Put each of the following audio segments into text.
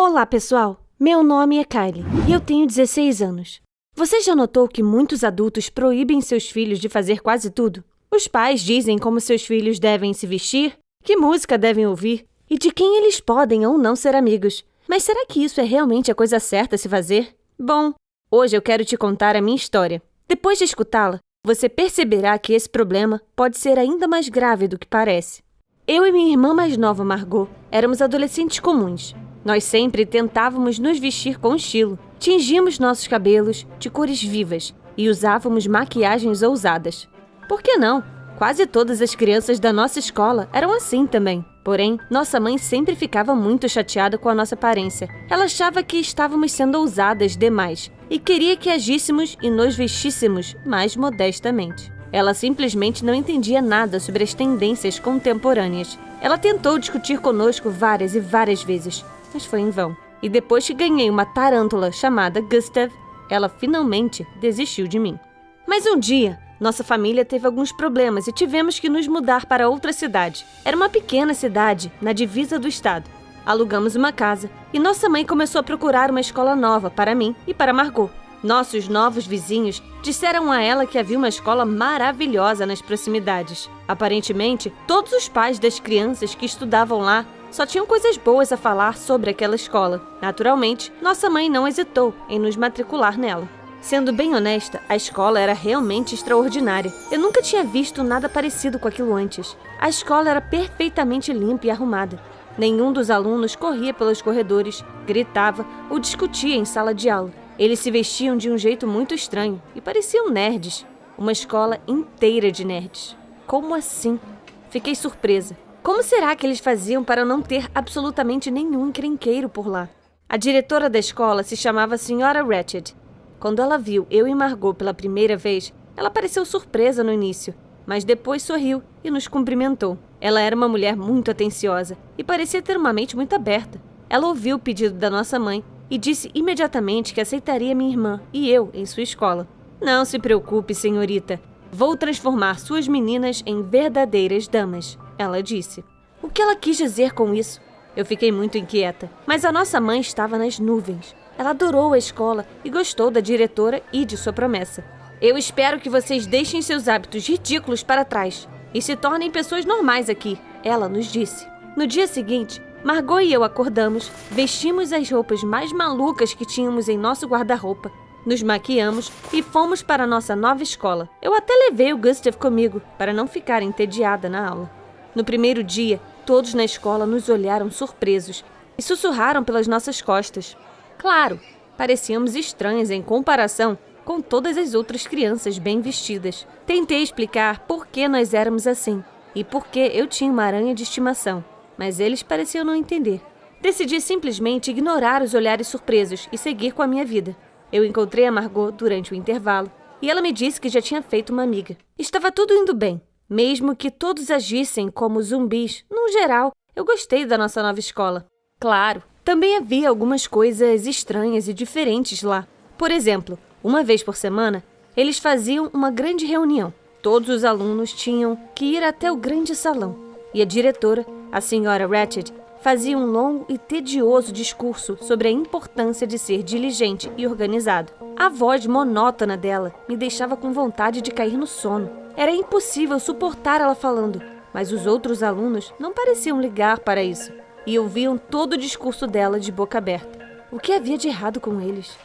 Olá, pessoal! Meu nome é Kylie e eu tenho 16 anos. Você já notou que muitos adultos proíbem seus filhos de fazer quase tudo? Os pais dizem como seus filhos devem se vestir, que música devem ouvir e de quem eles podem ou não ser amigos. Mas será que isso é realmente a coisa certa a se fazer? Bom, hoje eu quero te contar a minha história. Depois de escutá-la, você perceberá que esse problema pode ser ainda mais grave do que parece. Eu e minha irmã mais nova, Margot, éramos adolescentes comuns. Nós sempre tentávamos nos vestir com estilo. Tingíamos nossos cabelos de cores vivas e usávamos maquiagens ousadas. Por que não? Quase todas as crianças da nossa escola eram assim também. Porém, nossa mãe sempre ficava muito chateada com a nossa aparência. Ela achava que estávamos sendo ousadas demais e queria que agíssemos e nos vestíssemos mais modestamente. Ela simplesmente não entendia nada sobre as tendências contemporâneas. Ela tentou discutir conosco várias e várias vezes, mas foi em vão. E depois que ganhei uma tarântula chamada Gustav, ela finalmente desistiu de mim. Mas um dia, nossa família teve alguns problemas e tivemos que nos mudar para outra cidade. Era uma pequena cidade, na divisa do estado. Alugamos uma casa e nossa mãe começou a procurar uma escola nova para mim e para Margot. Nossos novos vizinhos disseram a ela que havia uma escola maravilhosa nas proximidades. Aparentemente, todos os pais das crianças que estudavam lá só tinham coisas boas a falar sobre aquela escola. Naturalmente, nossa mãe não hesitou em nos matricular nela. Sendo bem honesta, a escola era realmente extraordinária. Eu nunca tinha visto nada parecido com aquilo antes. A escola era perfeitamente limpa e arrumada. Nenhum dos alunos corria pelos corredores, gritava ou discutia em sala de aula. Eles se vestiam de um jeito muito estranho e pareciam nerds. Uma escola inteira de nerds. Como assim? Fiquei surpresa. Como será que eles faziam para não ter absolutamente nenhum encrenqueiro por lá? A diretora da escola se chamava Sra. Ratched. Quando ela viu eu e Margot pela primeira vez, ela pareceu surpresa no início, mas depois sorriu e nos cumprimentou. Ela era uma mulher muito atenciosa e parecia ter uma mente muito aberta. Ela ouviu o pedido da nossa mãe e disse imediatamente que aceitaria minha irmã e eu em sua escola. Não se preocupe, senhorita. Vou transformar suas meninas em verdadeiras damas, ela disse. O que ela quis dizer com isso? Eu fiquei muito inquieta, mas a nossa mãe estava nas nuvens. Ela adorou a escola e gostou da diretora e de sua promessa. Eu espero que vocês deixem seus hábitos ridículos para trás e se tornem pessoas normais aqui, ela nos disse. No dia seguinte, Margot e eu acordamos, vestimos as roupas mais malucas que tínhamos em nosso guarda-roupa, nos maquiamos e fomos para a nossa nova escola. Eu até levei o Gustav comigo, para não ficar entediada na aula. No primeiro dia, todos na escola nos olharam surpresos e sussurraram pelas nossas costas. Claro, parecíamos estranhas em comparação com todas as outras crianças bem vestidas. Tentei explicar por que nós éramos assim e por que eu tinha uma aranha de estimação. Mas eles pareciam não entender. Decidi simplesmente ignorar os olhares surpresos e seguir com a minha vida. Eu encontrei a Margot durante o intervalo e ela me disse que já tinha feito uma amiga. Estava tudo indo bem, mesmo que todos agissem como zumbis. No geral, eu gostei da nossa nova escola. Claro, também havia algumas coisas estranhas e diferentes lá. Por exemplo, uma vez por semana, eles faziam uma grande reunião. Todos os alunos tinham que ir até o grande salão e a diretora, a Sra. Ratched, fazia um longo e tedioso discurso sobre a importância de ser diligente e organizado. A voz monótona dela me deixava com vontade de cair no sono. Era impossível suportar ela falando, mas os outros alunos não pareciam ligar para isso e ouviam todo o discurso dela de boca aberta. O que havia de errado com eles?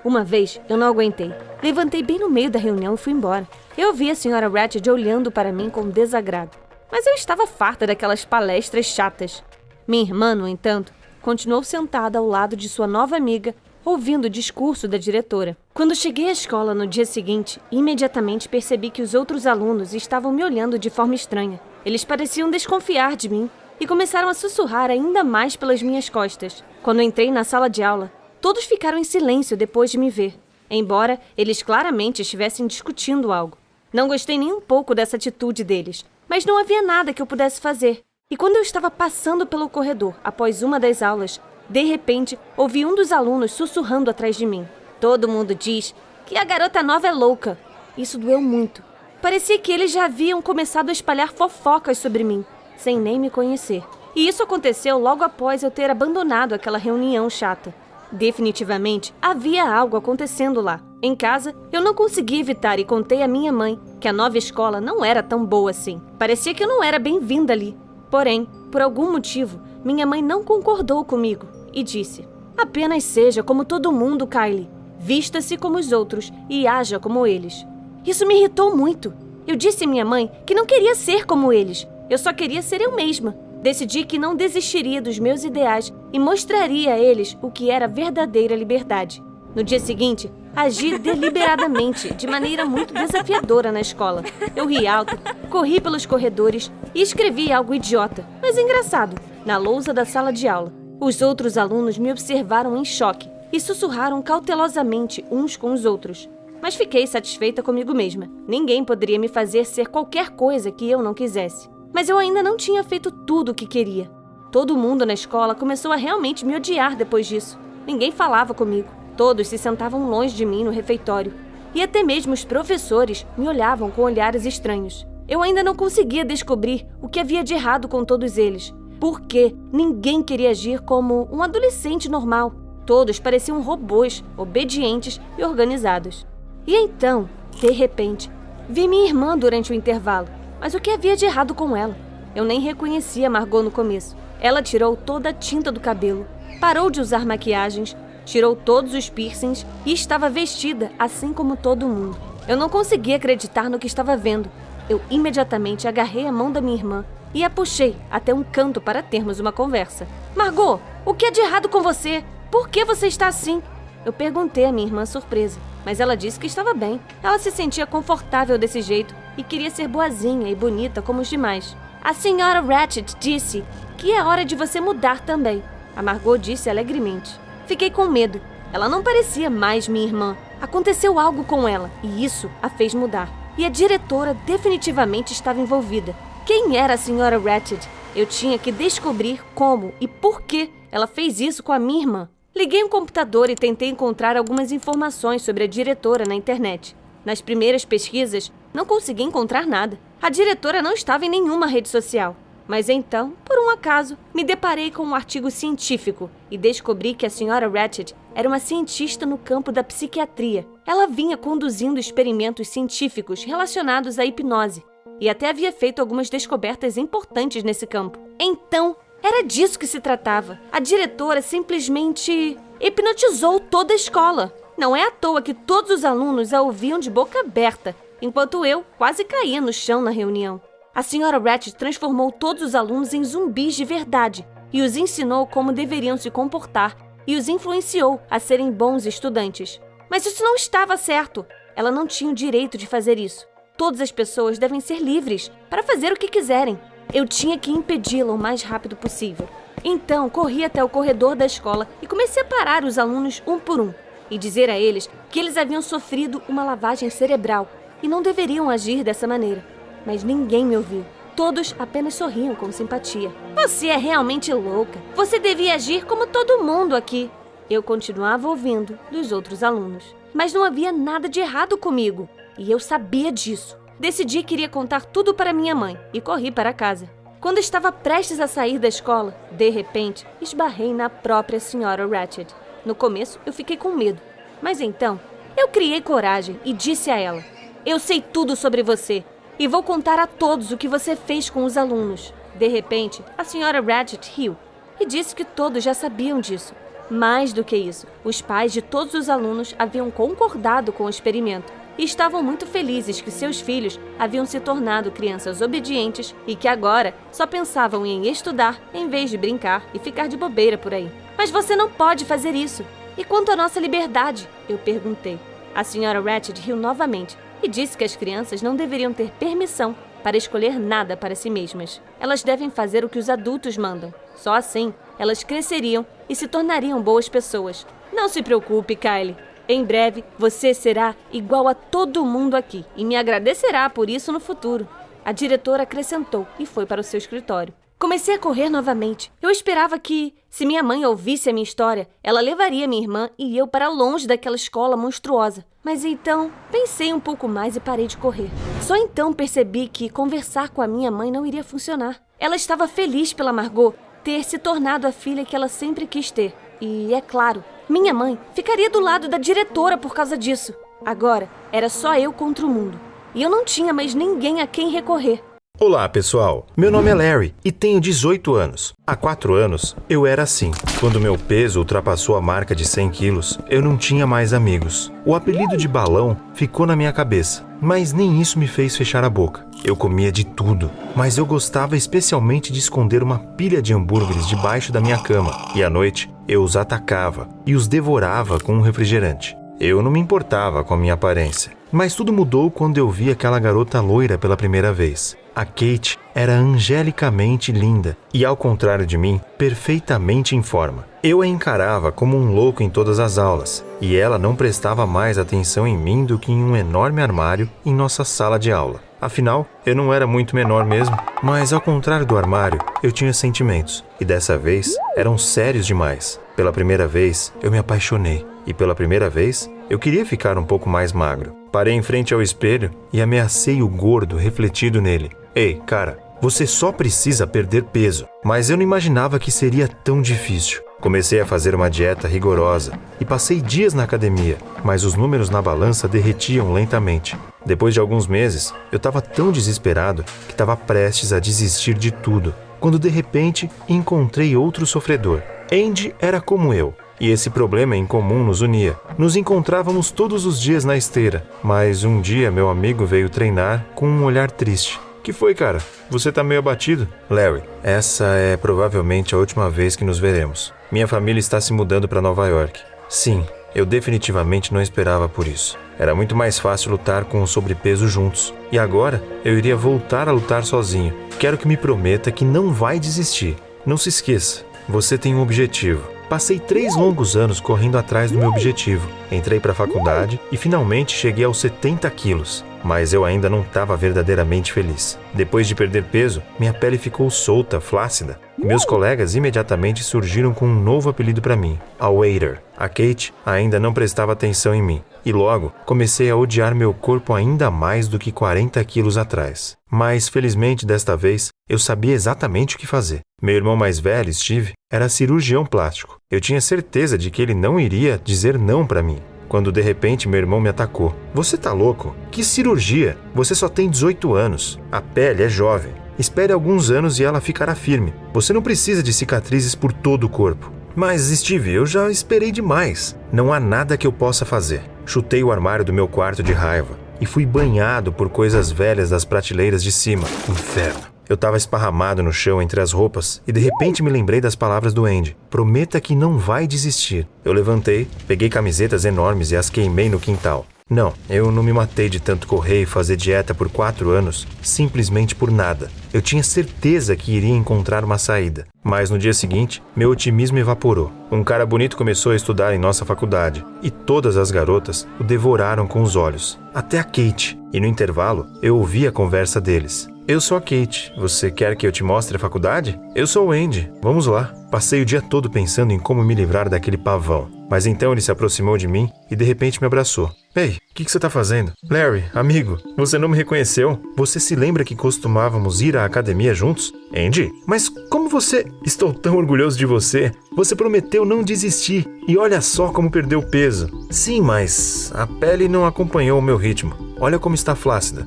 Uma vez, eu não aguentei. Levantei bem no meio da reunião e fui embora. Eu vi a Sra. Ratched olhando para mim com desagrado. Mas eu estava farta daquelas palestras chatas. Minha irmã, no entanto, continuou sentada ao lado de sua nova amiga, ouvindo o discurso da diretora. Quando cheguei à escola no dia seguinte, imediatamente percebi que os outros alunos estavam me olhando de forma estranha. Eles pareciam desconfiar de mim e começaram a sussurrar ainda mais pelas minhas costas. Quando entrei na sala de aula, todos ficaram em silêncio depois de me ver, embora eles claramente estivessem discutindo algo. Não gostei nem um pouco dessa atitude deles, mas não havia nada que eu pudesse fazer. E quando eu estava passando pelo corredor, após uma das aulas, de repente, ouvi um dos alunos sussurrando atrás de mim. Todo mundo diz que a garota nova é louca. Isso doeu muito. Parecia que eles já haviam começado a espalhar fofocas sobre mim, sem nem me conhecer. E isso aconteceu logo após eu ter abandonado aquela reunião chata. Definitivamente, havia algo acontecendo lá. Em casa, eu não consegui evitar e contei à minha mãe que a nova escola não era tão boa assim. Parecia que eu não era bem-vinda ali. Porém, por algum motivo, minha mãe não concordou comigo e disse: apenas seja como todo mundo, Kylie. Vista-se como os outros e haja como eles. Isso me irritou muito. Eu disse à minha mãe que não queria ser como eles. Eu só queria ser eu mesma. Decidi que não desistiria dos meus ideais e mostraria a eles o que era verdadeira liberdade. No dia seguinte, agi deliberadamente, de maneira muito desafiadora na escola. Eu ri alto, corri pelos corredores e escrevi algo idiota, mas engraçado, na lousa da sala de aula. Os outros alunos me observaram em choque e sussurraram cautelosamente uns com os outros. Mas fiquei satisfeita comigo mesma. Ninguém poderia me fazer ser qualquer coisa que eu não quisesse. Mas eu ainda não tinha feito tudo o que queria. Todo mundo na escola começou a realmente me odiar depois disso. Ninguém falava comigo. Todos se sentavam longe de mim no refeitório. E até mesmo os professores me olhavam com olhares estranhos. Eu ainda não conseguia descobrir o que havia de errado com todos eles. Porque ninguém queria agir como um adolescente normal. Todos pareciam robôs, obedientes e organizados. E então, de repente, vi minha irmã durante o intervalo. Mas o que havia de errado com ela? Eu nem reconhecia Margot no começo. Ela tirou toda a tinta do cabelo, parou de usar maquiagens, tirou todos os piercings e estava vestida assim como todo mundo. Eu não conseguia acreditar no que estava vendo. Eu imediatamente agarrei a mão da minha irmã e a puxei até um canto para termos uma conversa. Margot, o que é de errado com você? Por que você está assim? Eu perguntei à minha irmã surpresa, mas ela disse que estava bem. Ela se sentia confortável desse jeito e queria ser boazinha e bonita como os demais. A senhora Ratched disse que é hora de você mudar também, a Margot disse alegremente. Fiquei com medo. Ela não parecia mais minha irmã. Aconteceu algo com ela e isso a fez mudar. E a diretora definitivamente estava envolvida. Quem era a senhora Ratched? Eu tinha que descobrir como e por que ela fez isso com a minha irmã. Liguei um computador e tentei encontrar algumas informações sobre a diretora na internet. Nas primeiras pesquisas, não consegui encontrar nada. A diretora não estava em nenhuma rede social. Mas então, por um acaso, me deparei com um artigo científico e descobri que a senhora Ratched era uma cientista no campo da psiquiatria. Ela vinha conduzindo experimentos científicos relacionados à hipnose e até havia feito algumas descobertas importantes nesse campo. Então, era disso que se tratava. A diretora simplesmente hipnotizou toda a escola. Não é à toa que todos os alunos a ouviam de boca aberta, enquanto eu quase caía no chão na reunião. A senhora Ratched transformou todos os alunos em zumbis de verdade e os ensinou como deveriam se comportar e os influenciou a serem bons estudantes. Mas isso não estava certo. Ela não tinha o direito de fazer isso. Todas as pessoas devem ser livres para fazer o que quiserem. Eu tinha que impedi-la o mais rápido possível. Então, corri até o corredor da escola e comecei a parar os alunos um por um e dizer a eles que eles haviam sofrido uma lavagem cerebral e não deveriam agir dessa maneira. Mas ninguém me ouviu. Todos apenas sorriam com simpatia. Você é realmente louca. Você devia agir como todo mundo aqui. Eu continuava ouvindo dos outros alunos. Mas não havia nada de errado comigo. E eu sabia disso. Decidi que iria contar tudo para minha mãe e corri para casa. Quando estava prestes a sair da escola, de repente, esbarrei na própria senhora Ratched. No começo, eu fiquei com medo. Mas então, eu criei coragem e disse a ela: eu sei tudo sobre você e vou contar a todos o que você fez com os alunos. De repente, a senhora Ratched riu e disse que todos já sabiam disso. Mais do que isso, os pais de todos os alunos haviam concordado com o experimento e estavam muito felizes que seus filhos haviam se tornado crianças obedientes e que agora só pensavam em estudar em vez de brincar e ficar de bobeira por aí. Mas você não pode fazer isso. E quanto à nossa liberdade? Eu perguntei. A senhora Ratched riu novamente e disse que as crianças não deveriam ter permissão para escolher nada para si mesmas. Elas devem fazer o que os adultos mandam. Só assim, elas cresceriam e se tornariam boas pessoas. Não se preocupe, Kylie. Em breve, você será igual a todo mundo aqui e me agradecerá por isso no futuro. A diretora acrescentou e foi para o seu escritório. Comecei a correr novamente. Eu esperava que, se minha mãe ouvisse a minha história, ela levaria minha irmã e eu para longe daquela escola monstruosa. Mas então, pensei um pouco mais e parei de correr. Só então percebi que conversar com a minha mãe não iria funcionar. Ela estava feliz pela Margot ter se tornado a filha que ela sempre quis ter. E, é claro, minha mãe ficaria do lado da diretora por causa disso. Agora, era só eu contra o mundo. E eu não tinha mais ninguém a quem recorrer. Olá, pessoal. Meu nome é Larry e tenho 18 anos. Há 4 anos, eu era assim. Quando meu peso ultrapassou a marca de 100 quilos, eu não tinha mais amigos. O apelido de balão ficou na minha cabeça, mas nem isso me fez fechar a boca. Eu comia de tudo, mas eu gostava especialmente de esconder uma pilha de hambúrgueres debaixo da minha cama. E à noite, eu os atacava e os devorava com um refrigerante. Eu não me importava com a minha aparência. Mas tudo mudou quando eu vi aquela garota loira pela primeira vez. A Kate era angelicamente linda e, ao contrário de mim, perfeitamente em forma. Eu a encarava como um louco em todas as aulas, e ela não prestava mais atenção em mim do que em um enorme armário em nossa sala de aula. Afinal, eu não era muito menor mesmo, mas ao contrário do armário, eu tinha sentimentos, e dessa vez eram sérios demais. Pela primeira vez, eu me apaixonei, e pela primeira vez, eu queria ficar um pouco mais magro. Parei em frente ao espelho e ameacei o gordo refletido nele. Ei, cara, você só precisa perder peso. Mas eu não imaginava que seria tão difícil. Comecei a fazer uma dieta rigorosa e passei dias na academia, mas os números na balança derretiam lentamente. Depois de alguns meses, eu estava tão desesperado que estava prestes a desistir de tudo, quando de repente encontrei outro sofredor. Andy era como eu. E esse problema em comum nos unia. Nos encontrávamos todos os dias na esteira, mas um dia meu amigo veio treinar com um olhar triste. Que foi, cara? Você tá meio abatido? Larry, essa é provavelmente a última vez que nos veremos. Minha família está se mudando para Nova York. Sim, eu definitivamente não esperava por isso. Era muito mais fácil lutar com o sobrepeso juntos. E agora, eu iria voltar a lutar sozinho. Quero que me prometa que não vai desistir. Não se esqueça, você tem um objetivo. Passei 3 longos anos correndo atrás do meu objetivo. Entrei para a faculdade e finalmente cheguei aos 70 quilos. Mas eu ainda não estava verdadeiramente feliz. Depois de perder peso, minha pele ficou solta, flácida. Meus colegas imediatamente surgiram com um novo apelido para mim, a Waiter. A Kate ainda não prestava atenção em mim. E logo, comecei a odiar meu corpo ainda mais do que 40 quilos atrás. Mas, felizmente, desta vez, eu sabia exatamente o que fazer. Meu irmão mais velho, Steve, era cirurgião plástico. Eu tinha certeza de que ele não iria dizer não para mim. Quando de repente meu irmão me atacou. Você tá louco? Que cirurgia? Você só tem 18 anos. A pele é jovem. Espere alguns anos e ela ficará firme. Você não precisa de cicatrizes por todo o corpo. Mas, Steve, eu já esperei demais. Não há nada que eu possa fazer. Chutei o armário do meu quarto de raiva e fui banhado por coisas velhas das prateleiras de cima. Inferno. Eu estava esparramado no chão entre as roupas e de repente me lembrei das palavras do Andy. Prometa que não vai desistir. Eu levantei, peguei camisetas enormes e as queimei no quintal. Não, eu não me matei de tanto correr e fazer dieta por 4 anos, simplesmente por nada. Eu tinha certeza que iria encontrar uma saída. Mas no dia seguinte, meu otimismo evaporou. Um cara bonito começou a estudar em nossa faculdade e todas as garotas o devoraram com os olhos. Até a Kate. E no intervalo, eu ouvi a conversa deles. Eu sou a Kate. Você quer que eu te mostre a faculdade? Eu sou o Andy. Vamos lá. Passei o dia todo pensando em como me livrar daquele pavão. Mas então ele se aproximou de mim e de repente me abraçou. Ei, o que você tá fazendo? Larry, amigo, você não me reconheceu? Você se lembra que costumávamos ir à academia juntos? Andy, mas como você... Estou tão orgulhoso de você. Você prometeu não desistir e olha só como perdeu peso. Sim, mas a pele não acompanhou o meu ritmo. Olha como está flácida.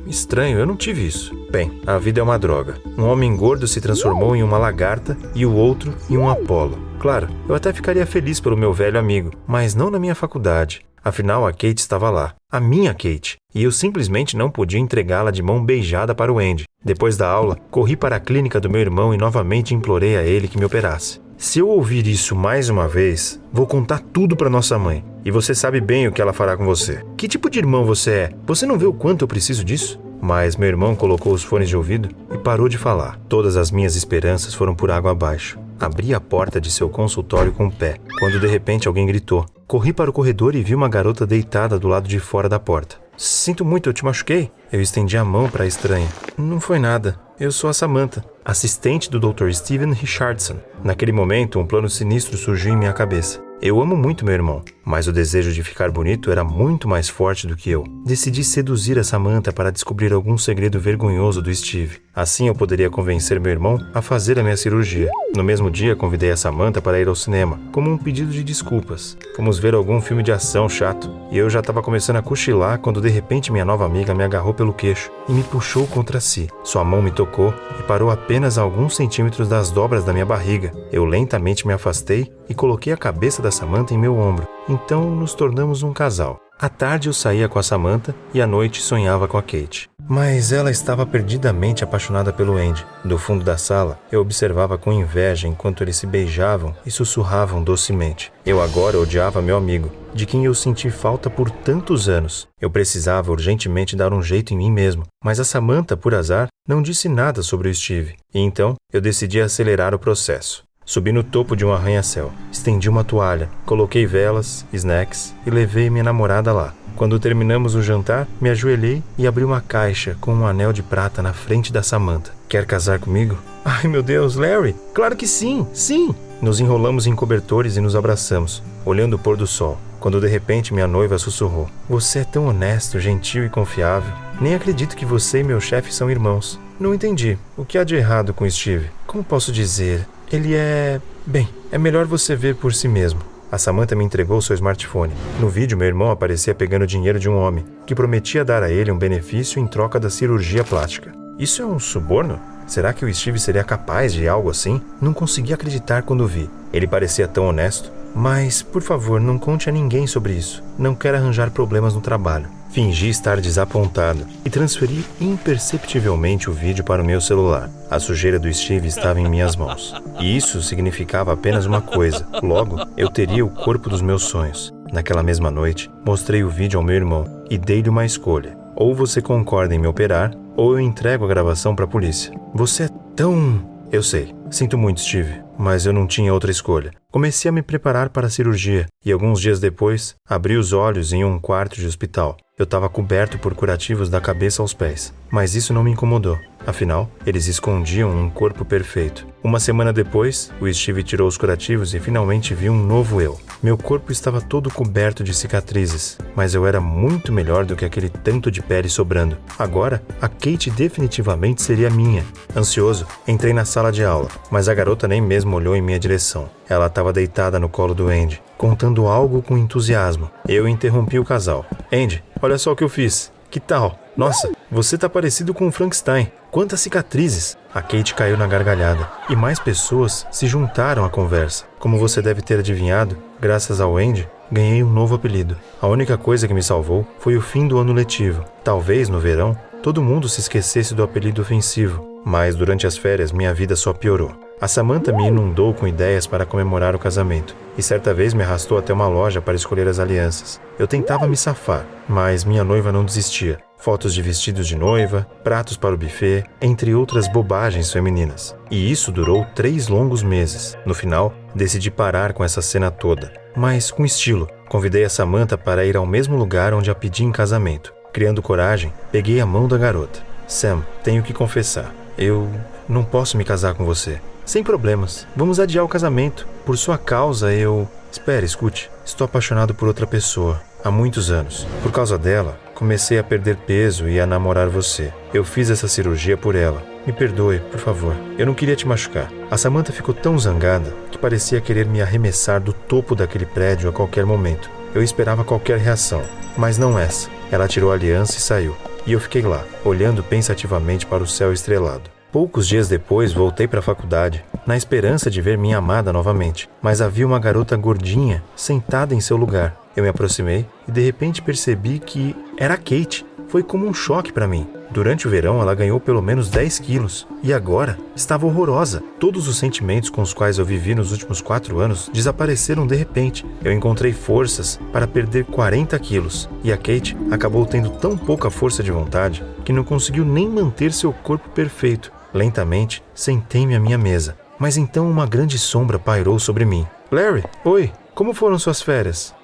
Estranho, eu não tive isso. Bem, a vida é uma droga. Um homem gordo se transformou em uma lagarta e o outro em um Apolo. Claro, eu até ficaria feliz pelo meu velho amigo, mas não na minha faculdade. Afinal, a Kate estava lá. A minha Kate. E eu simplesmente não podia entregá-la de mão beijada para o Andy. Depois da aula, corri para a clínica do meu irmão e novamente implorei a ele que me operasse. Se eu ouvir isso mais uma vez, vou contar tudo para nossa mãe. E você sabe bem o que ela fará com você. Que tipo de irmão você é? Você não vê o quanto eu preciso disso? Mas meu irmão colocou os fones de ouvido e parou de falar. Todas as minhas esperanças foram por água abaixo. Abri a porta de seu consultório com o pé, quando de repente alguém gritou. Corri para o corredor e vi uma garota deitada do lado de fora da porta. Sinto muito, eu te machuquei? Eu estendi a mão para a estranha. Não foi nada. Eu sou a Samantha, assistente do Dr. Steven Richardson. Naquele momento, um plano sinistro surgiu em minha cabeça. Eu amo muito meu irmão, mas o desejo de ficar bonito era muito mais forte do que eu. Decidi seduzir a Samantha para descobrir algum segredo vergonhoso do Steve. Assim eu poderia convencer meu irmão a fazer a minha cirurgia. No mesmo dia, convidei a Samantha para ir ao cinema, como um pedido de desculpas. Fomos ver algum filme de ação chato, e eu já estava começando a cochilar quando de repente minha nova amiga me agarrou pelo queixo e me puxou contra si. Sua mão me tocou e parou apenas a alguns centímetros das dobras da minha barriga. Eu lentamente me afastei e coloquei a cabeça da Samantha em meu ombro. Então nos tornamos um casal. À tarde eu saía com a Samantha e à noite sonhava com a Kate. Mas ela estava perdidamente apaixonada pelo Andy. Do fundo da sala, eu observava com inveja enquanto eles se beijavam e sussurravam docemente. Eu agora odiava meu amigo, de quem eu senti falta por tantos anos. Eu precisava urgentemente dar um jeito em mim mesmo, mas a Samantha, por azar, não disse nada sobre o Steve. E então, eu decidi acelerar o processo. Subi no topo de um arranha-céu, estendi uma toalha, coloquei velas, snacks e levei minha namorada lá. Quando terminamos o jantar, me ajoelhei e abri uma caixa com um anel de prata na frente da Samantha. Quer casar comigo? Ai meu Deus, Larry! Claro que sim, sim! Nos enrolamos em cobertores e nos abraçamos, olhando o pôr do sol, quando de repente minha noiva sussurrou: Você é tão honesto, gentil e confiável. Nem acredito que você e meu chefe são irmãos. Não entendi. O que há de errado com Steve? Como posso dizer? Ele é... Bem, é melhor você ver por si mesmo. A Samantha me entregou seu smartphone. No vídeo, meu irmão aparecia pegando dinheiro de um homem, que prometia dar a ele um benefício em troca da cirurgia plástica. Isso é um suborno? Será que o Steve seria capaz de algo assim? Não consegui acreditar quando vi. Ele parecia tão honesto. Mas, por favor, não conte a ninguém sobre isso. Não quero arranjar problemas no trabalho. Fingi estar desapontado e transferi imperceptivelmente o vídeo para o meu celular. A sujeira do Steve estava em minhas mãos. E isso significava apenas uma coisa. Logo, eu teria o corpo dos meus sonhos. Naquela mesma noite, mostrei o vídeo ao meu irmão e dei-lhe uma escolha. Ou você concorda em me operar, ou eu entrego a gravação para a polícia. Você é tão... Eu sei. Sinto muito, Steve, mas eu não tinha outra escolha. Comecei a me preparar para a cirurgia e alguns dias depois, abri os olhos em um quarto de hospital. Eu estava coberto por curativos da cabeça aos pés, mas isso não me incomodou. Afinal, eles escondiam um corpo perfeito. Uma semana depois, o Steve tirou os curativos e finalmente vi um novo eu. Meu corpo estava todo coberto de cicatrizes, mas eu era muito melhor do que aquele tanto de pele sobrando. Agora, a Kate definitivamente seria minha. Ansioso, entrei na sala de aula, mas a garota nem mesmo olhou em minha direção. Ela estava deitada no colo do Andy, contando algo com entusiasmo. Eu interrompi o casal. Andy, olha só o que eu fiz. Que tal? Nossa, você tá parecido com o Frankenstein. Quantas cicatrizes! A Kate caiu na gargalhada e mais pessoas se juntaram à conversa. Como você deve ter adivinhado, graças ao Andy, ganhei um novo apelido. A única coisa que me salvou foi o fim do ano letivo. Talvez, no verão, todo mundo se esquecesse do apelido ofensivo. Mas durante as férias, minha vida só piorou. A Samantha me inundou com ideias para comemorar o casamento e certa vez me arrastou até uma loja para escolher as alianças. Eu tentava me safar, mas minha noiva não desistia. Fotos de vestidos de noiva, pratos para o buffet, entre outras bobagens femininas. E isso durou 3 longos meses. No final, decidi parar com essa cena toda, mas com estilo. Convidei a Samantha para ir ao mesmo lugar onde a pedi em casamento. Criando coragem, peguei a mão da garota. Sam, tenho que confessar, eu não posso me casar com você. Sem problemas, vamos adiar o casamento. Por sua causa, eu... Espere, escute. Estou apaixonado por outra pessoa. Há muitos anos. Por causa dela, comecei a perder peso e a namorar você. Eu fiz essa cirurgia por ela. Me perdoe, por favor. Eu não queria te machucar. A Samantha ficou tão zangada que parecia querer me arremessar do topo daquele prédio a qualquer momento. Eu esperava qualquer reação, mas não essa. Ela tirou a aliança e saiu. E eu fiquei lá, olhando pensativamente para o céu estrelado. Poucos dias depois, voltei para a faculdade, na esperança de ver minha amada novamente. Mas havia uma garota gordinha, sentada em seu lugar. Eu me aproximei e de repente percebi que era a Kate. Foi como um choque para mim. Durante o verão, ela ganhou pelo menos 10 quilos. E agora, estava horrorosa. Todos os sentimentos com os quais eu vivi nos últimos 4 anos desapareceram de repente. Eu encontrei forças para perder 40 quilos. E a Kate acabou tendo tão pouca força de vontade que não conseguiu nem manter seu corpo perfeito. Lentamente, sentei-me à minha mesa. Mas então uma grande sombra pairou sobre mim. Larry, oi, como foram suas férias?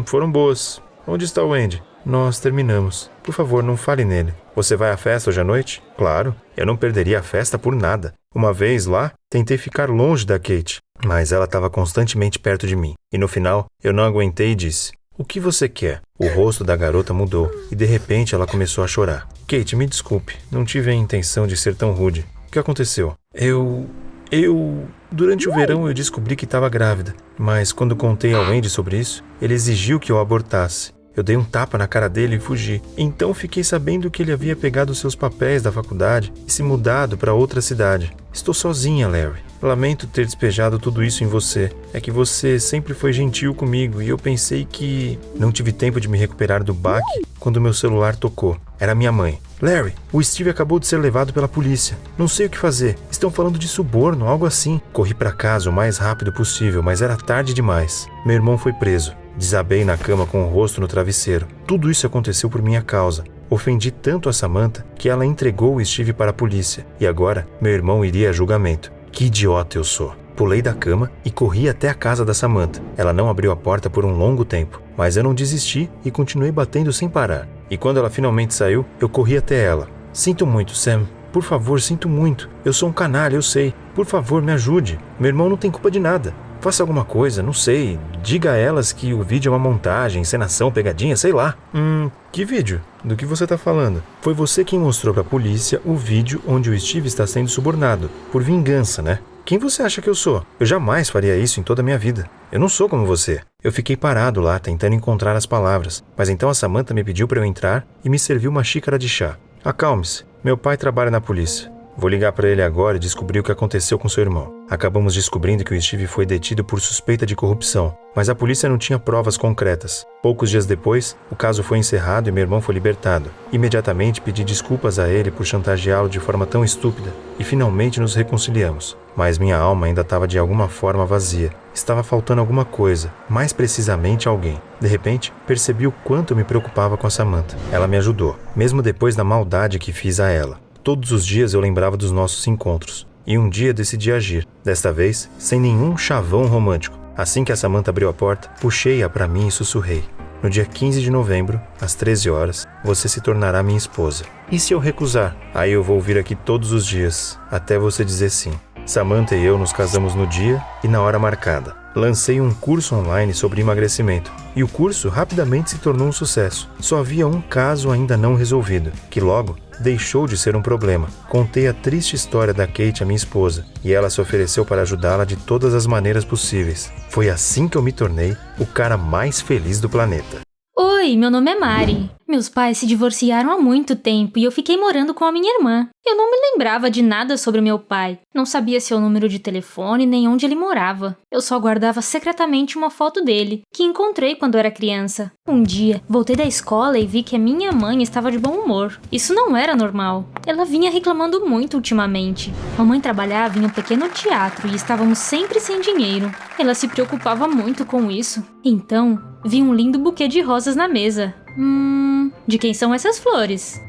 Foram boas. Onde está o Andy? Nós terminamos. Por favor, não fale nele. Você vai à festa hoje à noite? Claro, eu não perderia a festa por nada. Uma vez lá, tentei ficar longe da Kate, mas ela estava constantemente perto de mim. E no final, eu não aguentei e disse: "O que você quer?" O rosto da garota mudou e de repente ela começou a chorar. "Kate, me desculpe, não tive a intenção de ser tão rude. O que aconteceu?" Durante o verão eu descobri que estava grávida, mas quando contei ao Andy sobre isso, ele exigiu que eu abortasse. Eu dei um tapa na cara dele e fugi. Então fiquei sabendo que ele havia pegado seus papéis da faculdade e se mudado para outra cidade. Estou sozinha, Larry. Lamento ter despejado tudo isso em você. É que você sempre foi gentil comigo e eu pensei que... Não tive tempo de me recuperar do baque quando meu celular tocou. Era minha mãe. "Larry, o Steve acabou de ser levado pela polícia. Não sei o que fazer. Estão falando de suborno, algo assim." Corri para casa o mais rápido possível, mas era tarde demais. Meu irmão foi preso. Desabei na cama com o rosto no travesseiro. Tudo isso aconteceu por minha causa. Ofendi tanto a Samantha que ela entregou o Steve para a polícia. E agora, meu irmão iria a julgamento. Que idiota eu sou. Pulei da cama e corri até a casa da Samantha. Ela não abriu a porta por um longo tempo, mas eu não desisti e continuei batendo sem parar. E quando ela finalmente saiu, eu corri até ela. "Sinto muito, Sam. Por favor, sinto muito. Eu sou um canalha, eu sei. Por favor, me ajude. Meu irmão não tem culpa de nada. Faça alguma coisa, não sei. Diga a elas que o vídeo é uma montagem, encenação, pegadinha, sei lá." Que vídeo? Do que você tá falando? Foi você quem mostrou pra polícia o vídeo onde o Steve está sendo subornado. Por vingança, né? Quem você acha que eu sou? Eu jamais faria isso em toda a minha vida. Eu não sou como você. Eu fiquei parado lá, tentando encontrar as palavras. Mas então a Samantha me pediu para eu entrar e me serviu uma xícara de chá. "Acalme-se. Meu pai trabalha na polícia. Vou ligar para ele agora e descobrir o que aconteceu com seu irmão." Acabamos descobrindo que o Steve foi detido por suspeita de corrupção, mas a polícia não tinha provas concretas. Poucos dias depois, o caso foi encerrado e meu irmão foi libertado. Imediatamente pedi desculpas a ele por chantageá-lo de forma tão estúpida e finalmente nos reconciliamos. Mas minha alma ainda estava de alguma forma vazia. Estava faltando alguma coisa, mais precisamente alguém. De repente, percebi o quanto me preocupava com a Samantha. Ela me ajudou, mesmo depois da maldade que fiz a ela. Todos os dias eu lembrava dos nossos encontros. E um dia decidi agir. Desta vez, sem nenhum chavão romântico. Assim que a Samantha abriu a porta, puxei-a para mim e sussurrei: "No dia 15 de novembro, às 13 horas, você se tornará minha esposa. E se eu recusar? Aí eu vou vir aqui todos os dias, até você dizer sim." Samantha e eu nos casamos no dia e na hora marcada. Lancei um curso online sobre emagrecimento e o curso rapidamente se tornou um sucesso. Só havia um caso ainda não resolvido, que logo deixou de ser um problema. Contei a triste história da Kate à minha esposa e ela se ofereceu para ajudá-la de todas as maneiras possíveis. Foi assim que eu me tornei o cara mais feliz do planeta. Oi, meu nome é Mari. Meus pais se divorciaram há muito tempo e eu fiquei morando com a minha irmã. Eu não me lembrava de nada sobre meu pai. Não sabia seu número de telefone nem onde ele morava. Eu só guardava secretamente uma foto dele, que encontrei quando era criança. Um dia, voltei da escola e vi que a minha mãe estava de bom humor. Isso não era normal. Ela vinha reclamando muito ultimamente. Mamãe trabalhava em um pequeno teatro e estávamos sempre sem dinheiro. Ela se preocupava muito com isso. Então, vi um lindo buquê de rosas na mesa. De quem são essas flores?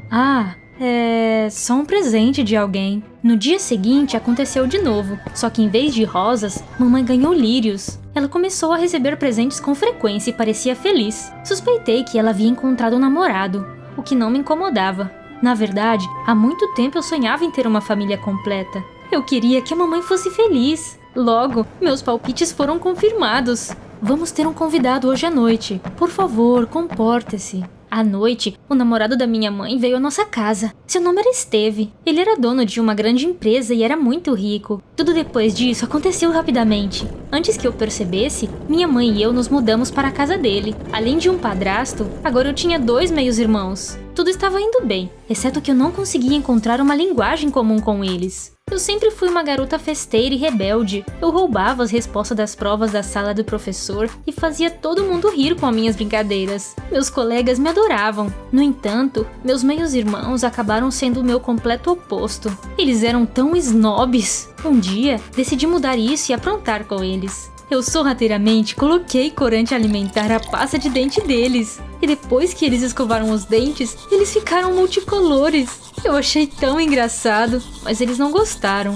É só um presente de alguém. No dia seguinte aconteceu de novo, só que em vez de rosas, mamãe ganhou lírios. Ela começou a receber presentes com frequência e parecia feliz. Suspeitei que ela havia encontrado um namorado, o que não me incomodava. Na verdade, há muito tempo eu sonhava em ter uma família completa. Eu queria que a mamãe fosse feliz. Logo, meus palpites foram confirmados. Vamos ter um convidado hoje à noite. Por favor, comporte-se. À noite, o namorado da minha mãe veio à nossa casa. Seu nome era Steve. Ele era dono de uma grande empresa e era muito rico. Tudo depois disso aconteceu rapidamente. Antes que eu percebesse, minha mãe e eu nos mudamos para a casa dele. Além de um padrasto, agora eu tinha 2 meios-irmãos. Tudo estava indo bem, exceto que eu não conseguia encontrar uma linguagem comum com eles. Eu sempre fui uma garota festeira e rebelde. Eu roubava as respostas das provas da sala do professor e fazia todo mundo rir com as minhas brincadeiras. Meus colegas me adoravam. No entanto, meus meios-irmãos acabaram sendo o meu completo oposto. Eles eram tão snobs. Um dia, decidi mudar isso e aprontar com eles. Eu sorrateiramente coloquei corante alimentar a pasta de dente deles. E depois que eles escovaram os dentes, eles ficaram multicolores. Eu achei tão engraçado, mas eles não gostaram.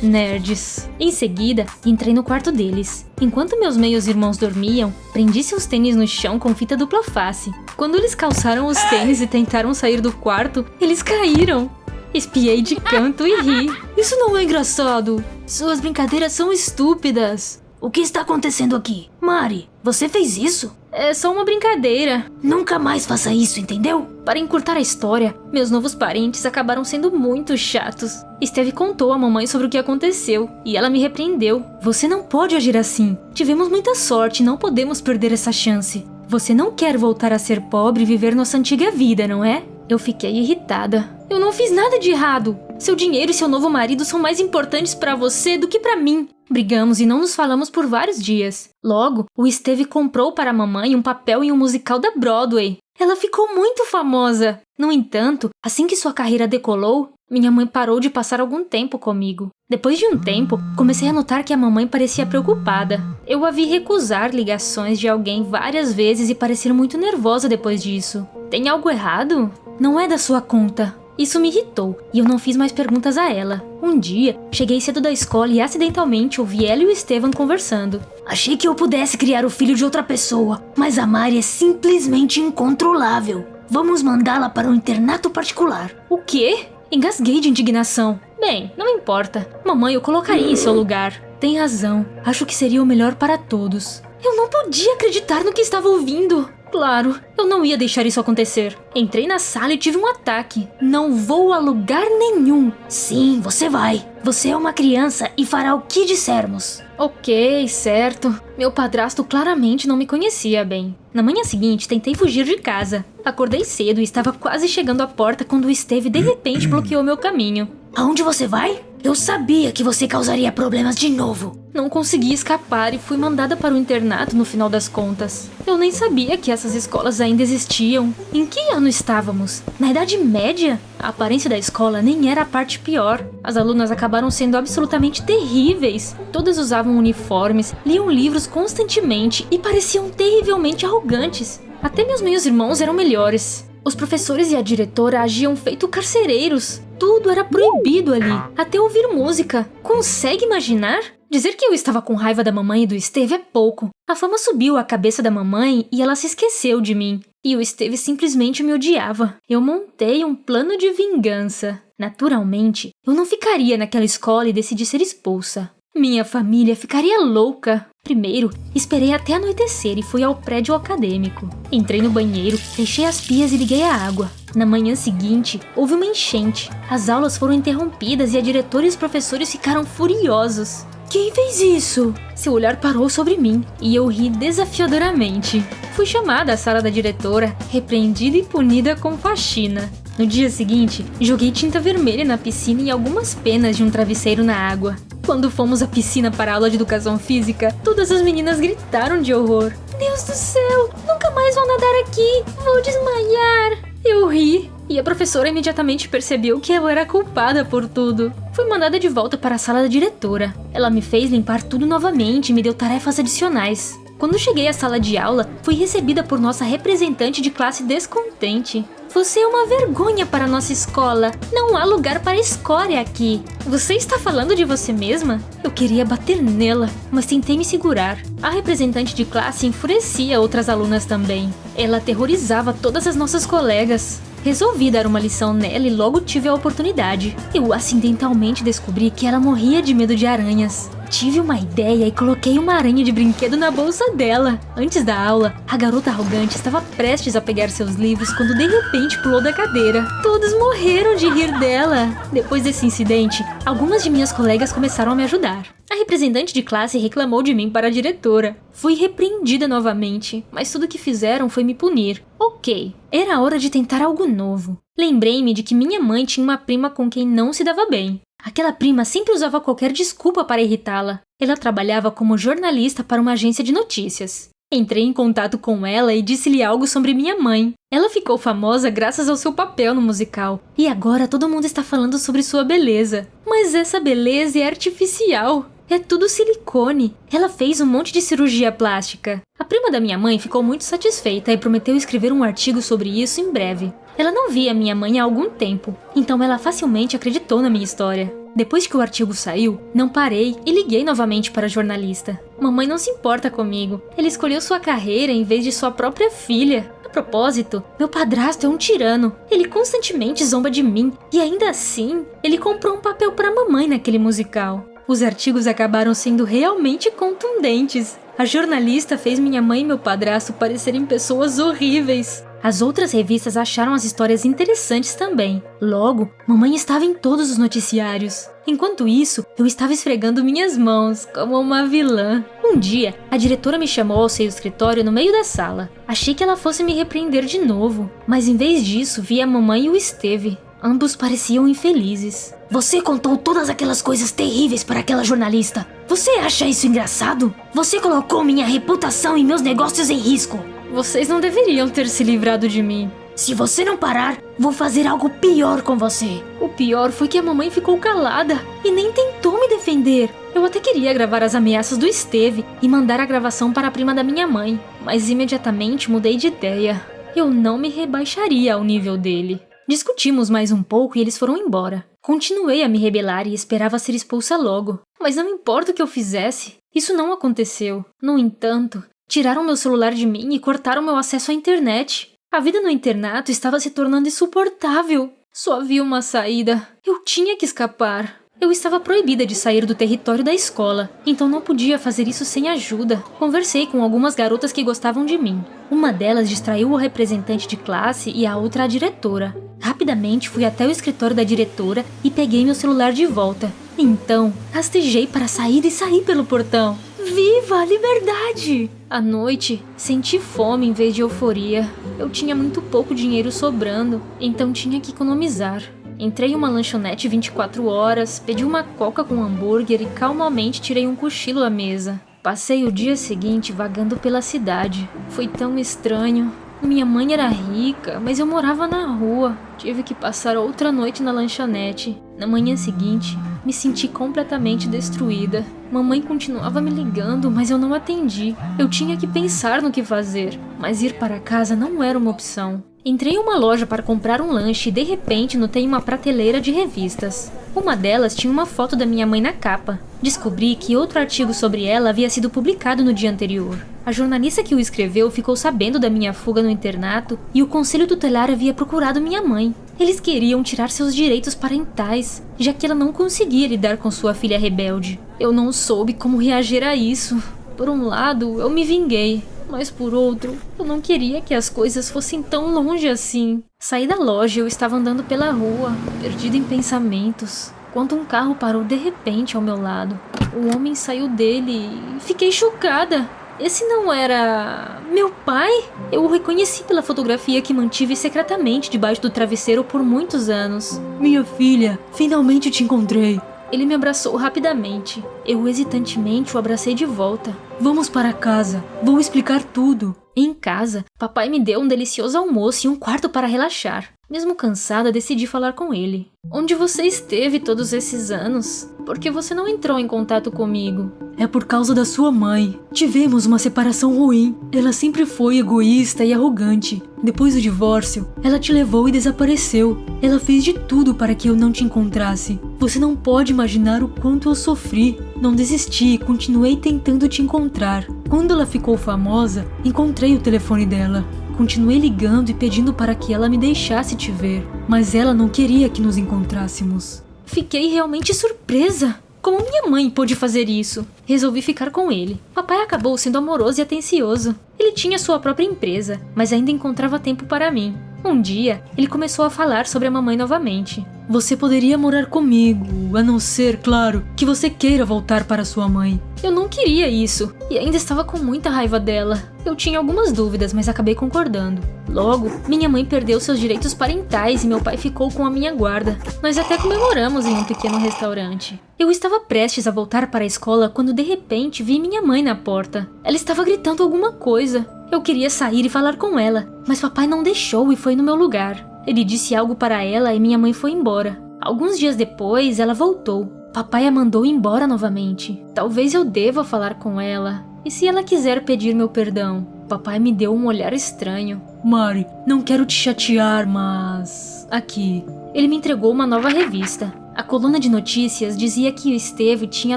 Nerds. Em seguida, entrei no quarto deles. Enquanto meus meios-irmãos dormiam, prendi seus tênis no chão com fita dupla face. Quando eles calçaram os tênis e tentaram sair do quarto, eles caíram. Espiei de canto e ri. Isso não é engraçado. Suas brincadeiras são estúpidas. O que está acontecendo aqui? Mari, você fez isso? É só uma brincadeira. Nunca mais faça isso, entendeu? Para encurtar a história, meus novos parentes acabaram sendo muito chatos. Steve contou à mamãe sobre o que aconteceu e ela me repreendeu. Você não pode agir assim. Tivemos muita sorte e não podemos perder essa chance. Você não quer voltar a ser pobre e viver nossa antiga vida, não é? Eu fiquei irritada. Eu não fiz nada de errado. Seu dinheiro e seu novo marido são mais importantes para você do que para mim. Brigamos e não nos falamos por vários dias. Logo, o Steve comprou para a mamãe um papel em um musical da Broadway. Ela ficou muito famosa. No entanto, assim que sua carreira decolou, minha mãe parou de passar algum tempo comigo. Depois de um tempo, comecei a notar que a mamãe parecia preocupada. Eu a vi recusar ligações de alguém várias vezes e parecer muito nervosa depois disso. Tem algo errado? Não é da sua conta. Isso me irritou e eu não fiz mais perguntas a ela. Um dia, cheguei cedo da escola e acidentalmente ouvi ela e o Estevam conversando. Achei que eu pudesse criar o filho de outra pessoa, mas a Mari é simplesmente incontrolável. Vamos mandá-la para um internato particular. O quê? Engasguei de indignação. Bem, não importa. Mamãe, eu colocaria em seu lugar. Tem razão. Acho que seria o melhor para todos. Eu não podia acreditar no que estava ouvindo. Claro, eu não ia deixar isso acontecer. Entrei na sala e tive um ataque. Não vou a lugar nenhum. Sim, você vai. Você é uma criança e fará o que dissermos. Ok, certo. Meu padrasto claramente não me conhecia bem. Na manhã seguinte, tentei fugir de casa. Acordei cedo e estava quase chegando à porta quando o Steve de repente bloqueou meu caminho. Aonde você vai? Eu sabia que você causaria problemas de novo. Não consegui escapar e fui mandada para o internato no final das contas. Eu nem sabia que essas escolas ainda existiam. Em que ano estávamos? Na Idade Média? A aparência da escola nem era a parte pior. As alunas acabaram sendo absolutamente terríveis. Todas usavam uniformes, liam livros constantemente e pareciam terrivelmente arrogantes. Até meus meios-irmãos eram melhores. Os professores e a diretora agiam feito carcereiros. Tudo era proibido ali, até ouvir música. Consegue imaginar? Dizer que eu estava com raiva da mamãe e do Steve é pouco. A fama subiu à cabeça da mamãe e ela se esqueceu de mim. E o Steve simplesmente me odiava. Eu montei um plano de vingança. Naturalmente, eu não ficaria naquela escola e decidi ser expulsa. Minha família ficaria louca. Primeiro, esperei até anoitecer e fui ao prédio acadêmico. Entrei no banheiro, fechei as pias e liguei a água. Na manhã seguinte, houve uma enchente. As aulas foram interrompidas e a diretora e os professores ficaram furiosos. Quem fez isso? Seu olhar parou sobre mim e eu ri desafiadoramente. Fui chamada à sala da diretora, repreendida e punida com faxina. No dia seguinte, joguei tinta vermelha na piscina e algumas penas de um travesseiro na água. Quando fomos à piscina para a aula de educação física, todas as meninas gritaram de horror. Deus do céu, nunca mais vou nadar aqui, vou desmaiar. Eu ri e a professora imediatamente percebeu que eu era culpada por tudo. Fui mandada de volta para a sala da diretora. Ela me fez limpar tudo novamente e me deu tarefas adicionais. Quando cheguei à sala de aula, fui recebida por nossa representante de classe descontente. Você é uma vergonha para a nossa escola. Não há lugar para escória aqui. Você está falando de você mesma? Eu queria bater nela, mas tentei me segurar. A representante de classe enfurecia outras alunas também. Ela aterrorizava todas as nossas colegas. Resolvi dar uma lição nela e logo tive a oportunidade. Eu acidentalmente descobri que ela morria de medo de aranhas. Tive uma ideia e coloquei uma aranha de brinquedo na bolsa dela. Antes da aula, a garota arrogante estava prestes a pegar seus livros quando de repente pulou da cadeira. Todos morreram de rir dela. Depois desse incidente, algumas de minhas colegas começaram a me ajudar. A representante de classe reclamou de mim para a diretora. Fui repreendida novamente, mas tudo que fizeram foi me punir. Ok, era hora de tentar algo novo. Lembrei-me de que minha mãe tinha uma prima com quem não se dava bem. Aquela prima sempre usava qualquer desculpa para irritá-la. Ela trabalhava como jornalista para uma agência de notícias. Entrei em contato com ela e disse-lhe algo sobre minha mãe. Ela ficou famosa graças ao seu papel no musical. E agora todo mundo está falando sobre sua beleza. Mas essa beleza é artificial. É tudo silicone. Ela fez um monte de cirurgia plástica. A prima da minha mãe ficou muito satisfeita e prometeu escrever um artigo sobre isso em breve. Ela não via minha mãe há algum tempo, então ela facilmente acreditou na minha história. Depois que o artigo saiu, não parei e liguei novamente para a jornalista. Mamãe não se importa comigo. Ela escolheu sua carreira em vez de sua própria filha. A propósito, meu padrasto é um tirano. Ele constantemente zomba de mim e ainda assim, ele comprou um papel pra mamãe naquele musical. Os artigos acabaram sendo realmente contundentes. A jornalista fez minha mãe e meu padrasto parecerem pessoas horríveis. As outras revistas acharam as histórias interessantes também. Logo, mamãe estava em todos os noticiários. Enquanto isso, eu estava esfregando minhas mãos, como uma vilã. Um dia, a diretora me chamou ao seu escritório no meio da sala. Achei que ela fosse me repreender de novo, mas em vez disso, vi a mamãe e o Esteve. Ambos pareciam infelizes. Você contou todas aquelas coisas terríveis para aquela jornalista. Você acha isso engraçado? Você colocou minha reputação e meus negócios em risco. Vocês não deveriam ter se livrado de mim. Se você não parar, vou fazer algo pior com você. O pior foi que a mamãe ficou calada e nem tentou me defender. Eu até queria gravar as ameaças do Esteve e mandar a gravação para a prima da minha mãe, mas imediatamente mudei de ideia. Eu não me rebaixaria ao nível dele. Discutimos mais um pouco e eles foram embora. Continuei a me rebelar e esperava ser expulsa logo. Mas não importa o que eu fizesse, isso não aconteceu. No entanto, tiraram meu celular de mim e cortaram meu acesso à internet. A vida no internato estava se tornando insuportável. Só havia uma saída. Eu tinha que escapar. Eu estava proibida de sair do território da escola, então não podia fazer isso sem ajuda. Conversei com algumas garotas que gostavam de mim. Uma delas distraiu o representante de classe e a outra a diretora. Rapidamente fui até o escritório da diretora e peguei meu celular de volta. Então, rastejei para sair e saí pelo portão. Viva a liberdade! À noite, senti fome em vez de euforia. Eu tinha muito pouco dinheiro sobrando, então tinha que economizar. Entrei em uma lanchonete 24 horas, pedi uma coca com hambúrguer e calmamente tirei um cochilo à mesa. Passei o dia seguinte vagando pela cidade. Foi tão estranho. Minha mãe era rica, mas eu morava na rua. Tive que passar outra noite na lanchonete. Na manhã seguinte, me senti completamente destruída. Mamãe continuava me ligando, mas eu não atendi. Eu tinha que pensar no que fazer, mas ir para casa não era uma opção. Entrei em uma loja para comprar um lanche e de repente notei uma prateleira de revistas. Uma delas tinha uma foto da minha mãe na capa. Descobri que outro artigo sobre ela havia sido publicado no dia anterior. A jornalista que o escreveu ficou sabendo da minha fuga no internato e o conselho tutelar havia procurado minha mãe. Eles queriam tirar seus direitos parentais, já que ela não conseguia lidar com sua filha rebelde. Eu não soube como reagir a isso. Por um lado, eu me vinguei. Mas por outro, eu não queria que as coisas fossem tão longe assim. Saí da loja e eu estava andando pela rua, perdido em pensamentos, quando um carro parou de repente ao meu lado. O homem saiu dele e fiquei chocada. Esse não era meu pai? Eu o reconheci pela fotografia que mantive secretamente debaixo do travesseiro por muitos anos. Minha filha, finalmente te encontrei. Ele me abraçou rapidamente. Eu hesitantemente o abracei de volta. Vamos para casa. Vou explicar tudo. Em casa, papai me deu um delicioso almoço e um quarto para relaxar. Mesmo cansada, decidi falar com ele. Onde você esteve todos esses anos? Por que você não entrou em contato comigo? É por causa da sua mãe. Tivemos uma separação ruim. Ela sempre foi egoísta e arrogante. Depois do divórcio, ela te levou e desapareceu. Ela fez de tudo para que eu não te encontrasse. Você não pode imaginar o quanto eu sofri. Não desisti e continuei tentando te encontrar. Quando ela ficou famosa, encontrei o telefone dela. Continuei ligando e pedindo para que ela me deixasse te ver, mas ela não queria que nos encontrássemos. Fiquei realmente surpresa. Como minha mãe pôde fazer isso? Resolvi ficar com ele. Papai acabou sendo amoroso e atencioso. Ele tinha sua própria empresa, mas ainda encontrava tempo para mim. Um dia, ele começou a falar sobre a mamãe novamente. Você poderia morar comigo, a não ser, claro, que você queira voltar para sua mãe. Eu não queria isso, e ainda estava com muita raiva dela. Eu tinha algumas dúvidas, mas acabei concordando. Logo, minha mãe perdeu seus direitos parentais e meu pai ficou com a minha guarda. Nós até comemoramos em um pequeno restaurante. Eu estava prestes a voltar para a escola quando de repente vi minha mãe na porta. Ela estava gritando alguma coisa. Eu queria sair e falar com ela, mas papai não deixou e foi no meu lugar. Ele disse algo para ela e minha mãe foi embora. Alguns dias depois, ela voltou. Papai a mandou embora novamente. Talvez eu deva falar com ela. E se ela quiser pedir meu perdão? Papai me deu um olhar estranho. Mari, não quero te chatear, mas... Aqui. Ele me entregou uma nova revista. A coluna de notícias dizia que o Esteve tinha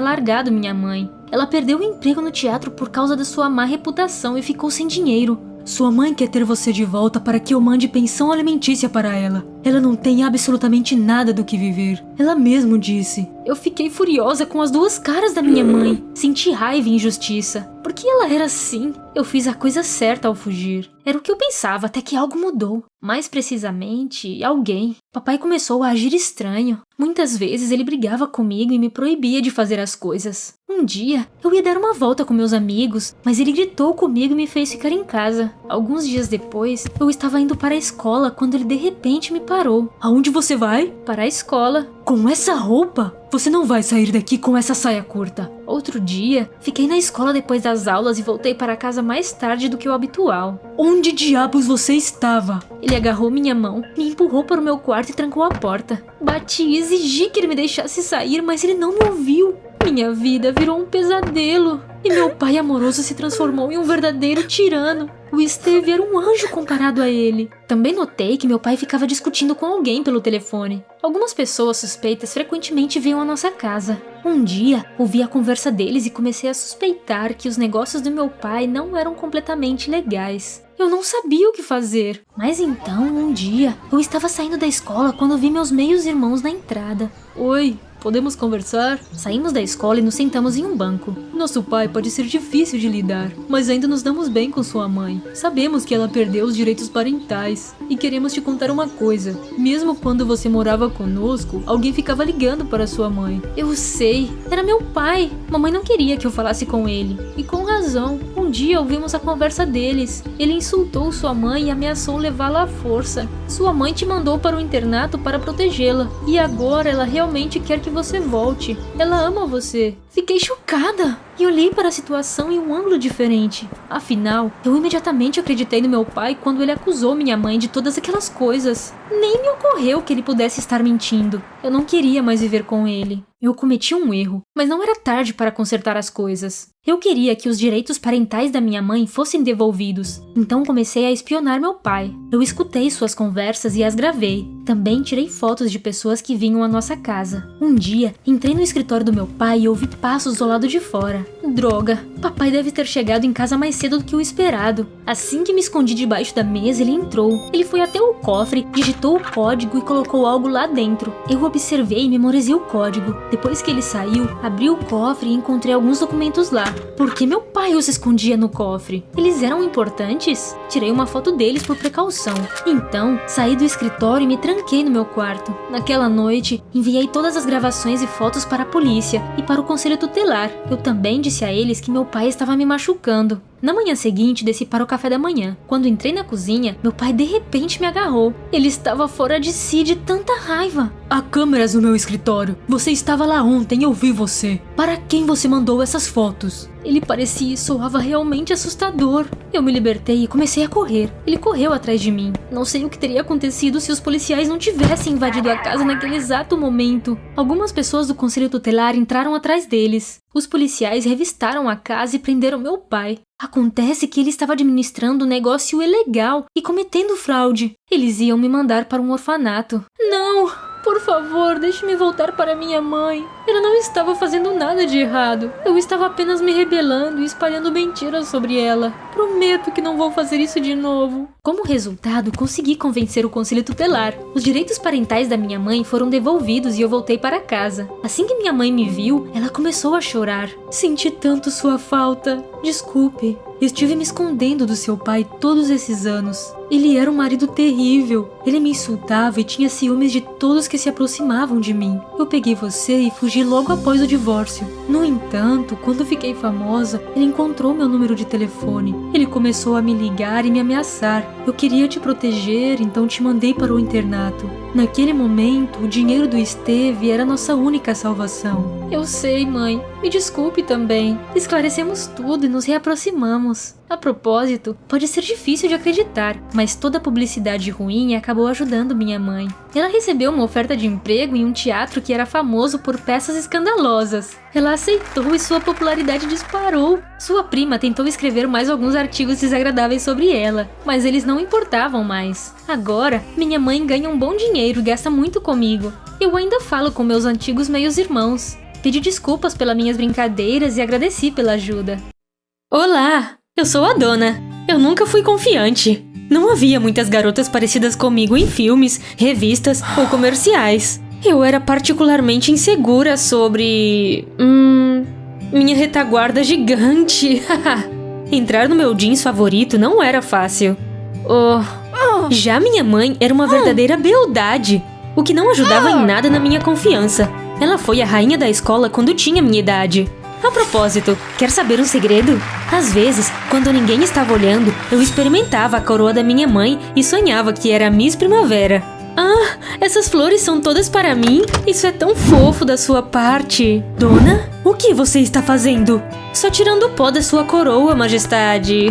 largado minha mãe. Ela perdeu o emprego no teatro por causa da sua má reputação e ficou sem dinheiro. Sua mãe quer ter você de volta para que eu mande pensão alimentícia para ela. Ela não tem absolutamente nada do que viver. Ela mesmo disse. Eu fiquei furiosa com as duas caras da minha mãe. Senti raiva e injustiça. Por que ela era assim? Eu fiz a coisa certa ao fugir. Era o que eu pensava até que algo mudou. Mais precisamente, alguém. Papai começou a agir estranho. Muitas vezes ele brigava comigo e me proibia de fazer as coisas. Um dia, eu ia dar uma volta com meus amigos, mas ele gritou comigo e me fez ficar em casa. Alguns dias depois, eu estava indo para a escola quando ele de repente me parou. Aonde você vai? Para a escola. Com essa roupa? Você não vai sair daqui com essa saia curta. Outro dia, fiquei na escola depois das aulas e voltei para casa mais tarde do que o habitual. Onde diabos você estava? Ele agarrou minha mão, me empurrou para o meu quarto e trancou a porta. Bati e exigi que ele me deixasse sair, mas ele não me ouviu. Minha vida virou um pesadelo. E meu pai amoroso se transformou em um verdadeiro tirano. O Steve era um anjo comparado a ele. Também notei que meu pai ficava discutindo com alguém pelo telefone. Algumas pessoas suspeitas frequentemente vinham à nossa casa. Um dia, ouvi a conversa deles e comecei a suspeitar que os negócios do meu pai não eram completamente legais. Eu não sabia o que fazer. Mas então, um dia, eu estava saindo da escola quando vi meus meios-irmãos na entrada. Oi, podemos conversar? Saímos da escola e nos sentamos em um banco. Nosso pai pode ser difícil de lidar, mas ainda nos damos bem com sua mãe. Sabemos que ela perdeu os direitos parentais e queremos te contar uma coisa. Mesmo quando você morava conosco, alguém ficava ligando para sua mãe. Eu sei, era meu pai. Mamãe não queria que eu falasse com ele. E com razão. Um dia ouvimos a conversa deles. Ele insultou sua mãe e ameaçou levá-la à força. Sua mãe te mandou para o internato para protegê-la. E agora ela realmente quer que você volte. Ela ama você. Fiquei chocada e olhei para a situação em um ângulo diferente. Afinal, eu imediatamente acreditei no meu pai quando ele acusou minha mãe de todas aquelas coisas. Nem me ocorreu que ele pudesse estar mentindo. Eu não queria mais viver com ele. Eu cometi um erro, mas não era tarde para consertar as coisas. Eu queria que os direitos parentais da minha mãe fossem devolvidos. Então comecei a espionar meu pai. Eu escutei suas conversas e as gravei. Também tirei fotos de pessoas que vinham à nossa casa. Um dia, entrei no escritório do meu pai e ouvi passos do lado de fora. Droga, papai deve ter chegado em casa mais cedo do que o esperado. Assim que me escondi debaixo da mesa, ele entrou. Ele foi até o cofre, digitou o código e colocou algo lá dentro. Eu observei e memorizei o código. Depois que ele saiu, abri o cofre e encontrei alguns documentos lá. Por que meu pai os escondia no cofre? Eles eram importantes? Tirei uma foto deles por precaução. Então, saí do escritório e me tranquei no meu quarto. Naquela noite, enviei todas as gravações e fotos para a polícia e para o conselho tutelar. Eu também disse a eles que meu pai estava me machucando. Na manhã seguinte, desci para o café da manhã. Quando entrei na cozinha, meu pai de repente me agarrou. Ele estava fora de si de tanta raiva. Há câmeras no meu escritório. Você estava lá ontem, eu vi você. Para quem você mandou essas fotos? Ele parecia e soava realmente assustador. Eu me libertei e comecei a correr. Ele correu atrás de mim. Não sei o que teria acontecido se os policiais não tivessem invadido a casa naquele exato momento. Algumas pessoas do conselho tutelar entraram atrás deles. Os policiais revistaram a casa e prenderam meu pai. Acontece que ele estava administrando um negócio ilegal e cometendo fraude. Eles iam me mandar para um orfanato. Não! Por favor, deixe-me voltar para minha mãe. Ela não estava fazendo nada de errado. Eu estava apenas me rebelando e espalhando mentiras sobre ela. Prometo que não vou fazer isso de novo. Como resultado, consegui convencer o conselho tutelar. Os direitos parentais da minha mãe foram devolvidos e eu voltei para casa. Assim que minha mãe me viu, ela começou a chorar. Senti tanto sua falta. Desculpe. Estive me escondendo do seu pai todos esses anos. Ele era um marido terrível. Ele me insultava e tinha ciúmes de todos que se aproximavam de mim. Eu peguei você e fugi logo após o divórcio. No entanto, quando fiquei famosa, ele encontrou meu número de telefone. Ele começou a me ligar e me ameaçar. Eu queria te proteger, então te mandei para o internato. Naquele momento, o dinheiro do Steve era nossa única salvação. Eu sei, mãe. Me desculpe também. Esclarecemos tudo e nos reaproximamos. A propósito, pode ser difícil de acreditar, mas toda a publicidade ruim acabou ajudando minha mãe. Ela recebeu uma oferta de emprego em um teatro que era famoso por peças escandalosas. Ela aceitou e sua popularidade disparou. Sua prima tentou escrever mais alguns artigos desagradáveis sobre ela, mas eles não importavam mais. Agora, minha mãe ganha um bom dinheiro e gasta muito comigo. Eu ainda falo com meus antigos meios-irmãos. Pedi desculpas pelas minhas brincadeiras e agradeci pela ajuda. Olá, eu sou a Dona. Eu nunca fui confiante. Não havia muitas garotas parecidas comigo em filmes, revistas ou comerciais. Eu era particularmente insegura sobre... minha retaguarda gigante. Entrar no meu jeans favorito não era fácil. Já minha mãe era uma verdadeira beldade, o que não ajudava em nada na minha confiança. Ela foi a rainha da escola quando tinha minha idade. A propósito, quer saber um segredo? Às vezes, quando ninguém estava olhando, eu experimentava a coroa da minha mãe e sonhava que era a Miss Primavera. Ah, essas flores são todas para mim? Isso é tão fofo da sua parte. Dona, o que você está fazendo? Só tirando o pó da sua coroa, majestade.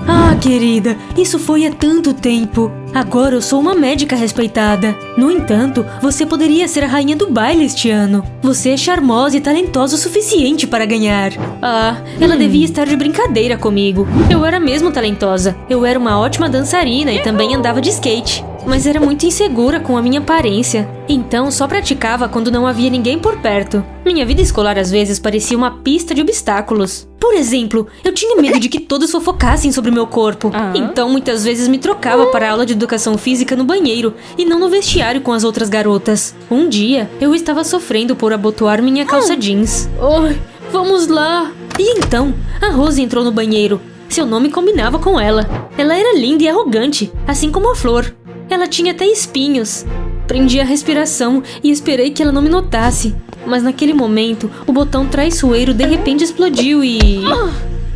Ah, querida, isso foi há tanto tempo. Agora eu sou uma médica respeitada. No entanto, você poderia ser a rainha do baile este ano. Você é charmosa e talentosa o suficiente para ganhar. Ah, ela devia estar de brincadeira comigo. Eu era mesmo talentosa. Eu era uma ótima dançarina e também andava de skate. Mas era muito insegura com a minha aparência. Então só praticava quando não havia ninguém por perto. Minha vida escolar às vezes parecia uma pista de obstáculos. Por exemplo, eu tinha medo de que todos fofocassem sobre meu corpo. Então muitas vezes me trocava para a aula de educação física no banheiro e não no vestiário com as outras garotas. Um dia, eu estava sofrendo por abotoar minha calça jeans. Oi, vamos lá. E então, a Rose entrou no banheiro. Seu nome combinava com ela. Ela era linda e arrogante, assim como a flor. Ela tinha até espinhos. Prendi a respiração e esperei que ela não me notasse. Mas naquele momento, o botão traiçoeiro de repente explodiu e...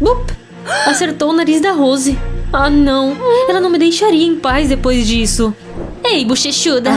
Bup! Acertou o nariz da Rose. Ah, não. Ela não me deixaria em paz depois disso. Ei, bochechuda.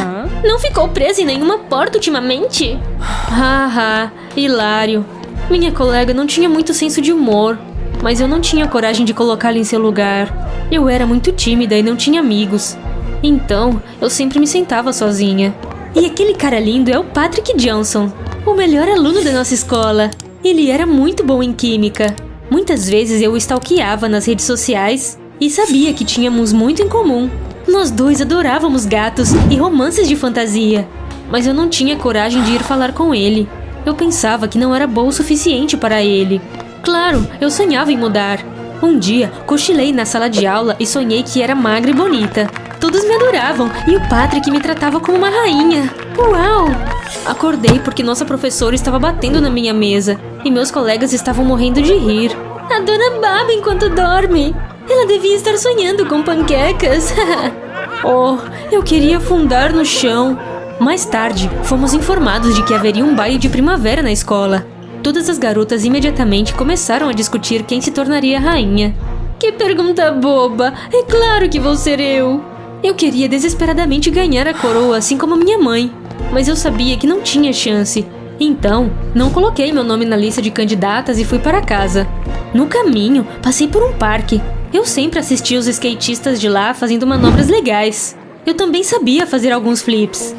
Não ficou presa em nenhuma porta ultimamente? Haha, hilário. Minha colega não tinha muito senso de humor. Mas eu não tinha coragem de colocá-la em seu lugar. Eu era muito tímida e não tinha amigos. Então, eu sempre me sentava sozinha. E aquele cara lindo é o Patrick Johnson, o melhor aluno da nossa escola. Ele era muito bom em química. Muitas vezes eu o stalkeava nas redes sociais e sabia que tínhamos muito em comum. Nós dois adorávamos gatos e romances de fantasia. Mas eu não tinha coragem de ir falar com ele. Eu pensava que não era boa o suficiente para ele. Claro, eu sonhava em mudar. Um dia, cochilei na sala de aula e sonhei que era magra e bonita. Todos me adoravam e o Patrick me tratava como uma rainha. Uau! Acordei porque nossa professora estava batendo na minha mesa e meus colegas estavam morrendo de rir. A dona baba enquanto dorme. Ela devia estar sonhando com panquecas. Oh, eu queria afundar no chão. Mais tarde, fomos informados de que haveria um baile de primavera na escola. Todas as garotas imediatamente começaram a discutir quem se tornaria rainha. Que pergunta boba! É claro que vou ser eu! Eu queria desesperadamente ganhar a coroa, assim como minha mãe. Mas eu sabia que não tinha chance. Então, não coloquei meu nome na lista de candidatas e fui para casa. No caminho, passei por um parque. Eu sempre assistia os skatistas de lá fazendo manobras legais. Eu também sabia fazer alguns flips.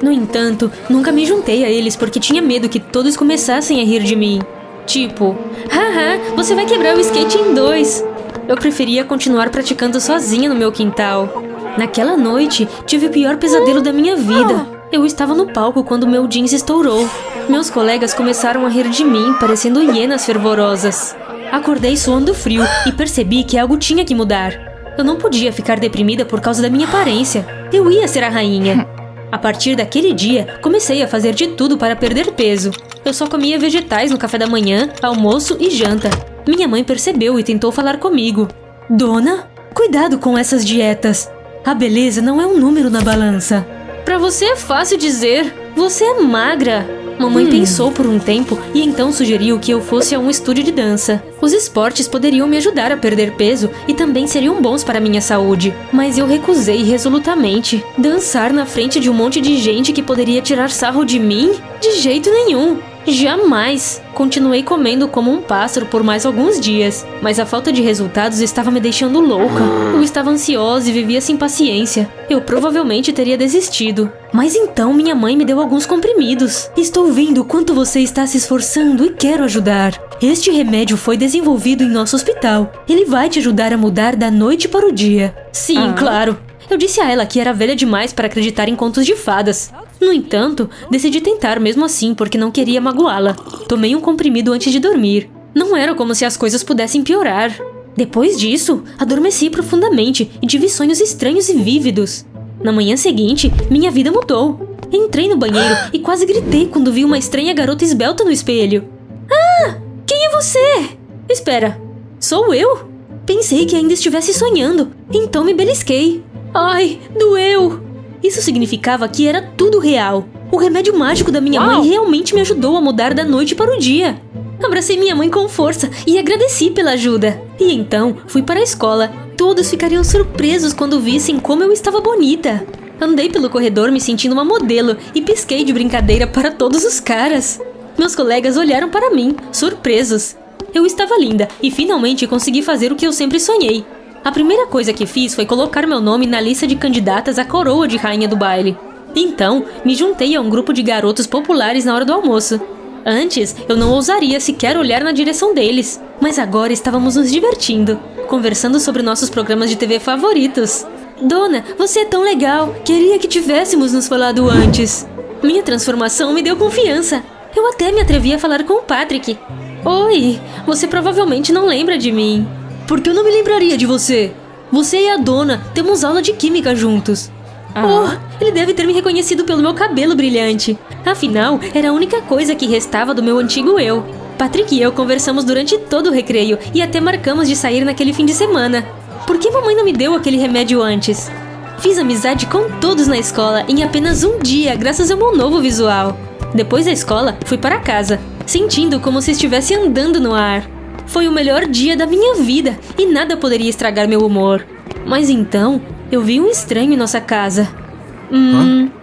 No entanto, nunca me juntei a eles porque tinha medo que todos começassem a rir de mim. Tipo, haha, você vai quebrar o skate em 2. Eu preferia continuar praticando sozinha no meu quintal. Naquela noite, tive o pior pesadelo da minha vida. Eu estava no palco quando meu jeans estourou. Meus colegas começaram a rir de mim, parecendo hienas fervorosas. Acordei suando frio e percebi que algo tinha que mudar. Eu não podia ficar deprimida por causa da minha aparência. Eu ia ser a rainha. A partir daquele dia, comecei a fazer de tudo para perder peso. Eu só comia vegetais no café da manhã, almoço e janta. Minha mãe percebeu e tentou falar comigo. Dona, cuidado com essas dietas. A beleza não é um número na balança. Pra você é fácil dizer. Você é magra. Mamãe pensou por um tempo e então sugeriu que eu fosse a um estúdio de dança. Os esportes poderiam me ajudar a perder peso e também seriam bons para minha saúde. Mas eu recusei resolutamente. Dançar na frente de um monte de gente que poderia tirar sarro de mim? De jeito nenhum. Jamais! Continuei comendo como um pássaro por mais alguns dias, mas a falta de resultados estava me deixando louca. Eu estava ansiosa e vivia sem paciência. Eu provavelmente teria desistido. Mas então minha mãe me deu alguns comprimidos. Estou vendo o quanto você está se esforçando e quero ajudar. Este remédio foi desenvolvido em nosso hospital. Ele vai te ajudar a mudar da noite para o dia. Sim, claro. Eu disse a ela que era velha demais para acreditar em contos de fadas. No entanto, decidi tentar mesmo assim porque não queria magoá-la. Tomei um comprimido antes de dormir. Não era como se as coisas pudessem piorar. Depois disso, adormeci profundamente e tive sonhos estranhos e vívidos. Na manhã seguinte, minha vida mudou. Entrei no banheiro e quase gritei quando vi uma estranha garota esbelta no espelho. Ah! Quem é você? Espera, sou eu? Pensei que ainda estivesse sonhando, então me belisquei. Ai, doeu! Isso significava que era tudo real. O remédio mágico da minha mãe realmente me ajudou a mudar da noite para o dia. Abracei minha mãe com força e agradeci pela ajuda. E então fui para a escola. Todos ficariam surpresos quando vissem como eu estava bonita. Andei pelo corredor me sentindo uma modelo e pisquei de brincadeira para todos os caras. Meus colegas olharam para mim, surpresos. Eu estava linda e finalmente consegui fazer o que eu sempre sonhei. A primeira coisa que fiz foi colocar meu nome na lista de candidatas à coroa de rainha do baile. Então, me juntei a um grupo de garotos populares na hora do almoço. Antes, eu não ousaria sequer olhar na direção deles, mas agora estávamos nos divertindo, conversando sobre nossos programas de TV favoritos. Dona, você é tão legal, queria que tivéssemos nos falado antes. Minha transformação me deu confiança. Eu até me atrevi a falar com o Patrick. Oi, você provavelmente não lembra de mim. Por que eu não me lembraria de você? Você e a dona temos aula de química juntos. Oh, ele deve ter me reconhecido pelo meu cabelo brilhante. Afinal, era a única coisa que restava do meu antigo eu. Patrick e eu conversamos durante todo o recreio e até marcamos de sair naquele fim de semana. Por que mamãe não me deu aquele remédio antes? Fiz amizade com todos na escola em apenas um dia, graças ao meu novo visual. Depois da escola, fui para casa, sentindo como se estivesse andando no ar. Foi o melhor dia da minha vida e nada poderia estragar meu humor. Mas então, eu vi um estranho em nossa casa.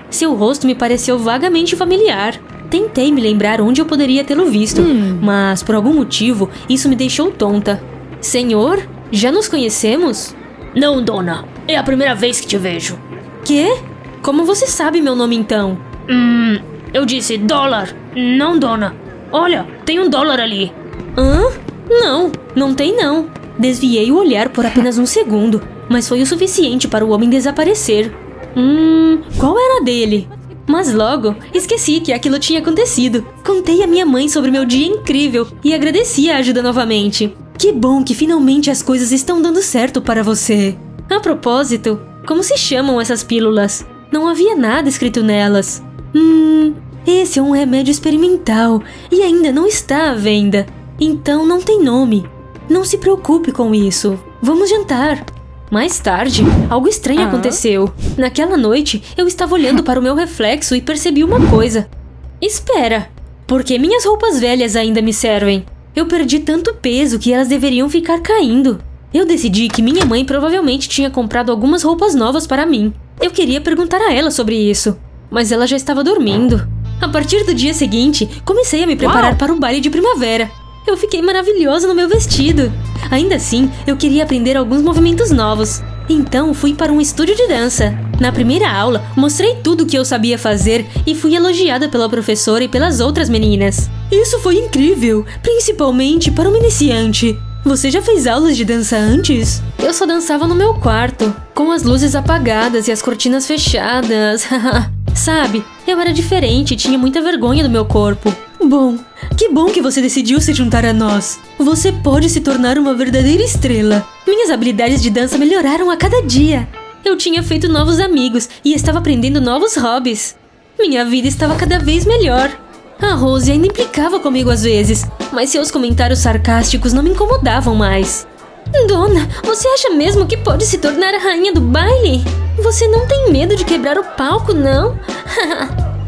Seu rosto me pareceu vagamente familiar. Tentei me lembrar onde eu poderia tê-lo visto, mas por algum motivo isso me deixou tonta. Senhor, já nos conhecemos? Não, dona. É a primeira vez que te vejo. Quê? Como você sabe meu nome então? Eu disse dólar. Não, dona. Olha, tem $1 ali. Hã? Não tem não. Desviei o olhar por apenas um segundo, mas foi o suficiente para o homem desaparecer. Qual era a dele? Mas logo, esqueci que aquilo tinha acontecido. Contei à minha mãe sobre meu dia incrível e agradeci a ajuda novamente. Que bom que finalmente as coisas estão dando certo para você. A propósito, como se chamam essas pílulas? Não havia nada escrito nelas. Esse é um remédio experimental e ainda não está à venda. Então não tem nome. Não se preocupe com isso. Vamos jantar. Mais tarde, algo estranho aconteceu. Naquela noite, eu estava olhando para o meu reflexo e percebi uma coisa. Espera, por que minhas roupas velhas ainda me servem? Eu perdi tanto peso que elas deveriam ficar caindo. Eu decidi que minha mãe provavelmente tinha comprado algumas roupas novas para mim. Eu queria perguntar a ela sobre isso, mas ela já estava dormindo. A partir do dia seguinte, comecei a me preparar para o baile de primavera. Eu fiquei maravilhosa no meu vestido. Ainda assim, eu queria aprender alguns movimentos novos. Então, fui para um estúdio de dança. Na primeira aula, mostrei tudo o que eu sabia fazer e fui elogiada pela professora e pelas outras meninas. Isso foi incrível, principalmente para uma iniciante. Você já fez aulas de dança antes? Eu só dançava no meu quarto, com as luzes apagadas e as cortinas fechadas. Sabe, eu era diferente e tinha muita vergonha do meu corpo. Bom, que bom que você decidiu se juntar a nós. Você pode se tornar uma verdadeira estrela. Minhas habilidades de dança melhoraram a cada dia. Eu tinha feito novos amigos e estava aprendendo novos hobbies. Minha vida estava cada vez melhor. A Rose ainda implicava comigo às vezes, mas seus comentários sarcásticos não me incomodavam mais. Dona, você acha mesmo que pode se tornar a rainha do baile? Você não tem medo de quebrar o palco, não?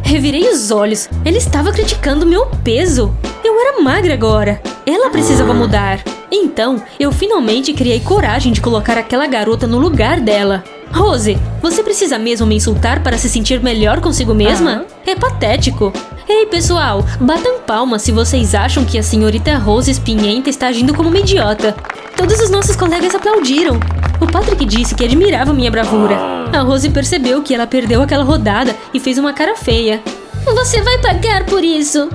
Revirei os olhos. Ele estava criticando meu peso. Eu era magra agora. Ela precisava mudar. Então, eu finalmente criei coragem de colocar aquela garota no lugar dela. Rose, você precisa mesmo me insultar para se sentir melhor consigo mesma? É patético. Ei, pessoal, batam palmas se vocês acham que a senhorita Rose Espinhenta está agindo como uma idiota. Todos os nossos colegas aplaudiram. O Patrick disse que admirava minha bravura. A Rose percebeu que ela perdeu aquela rodada e fez uma cara feia. Você vai pagar por isso.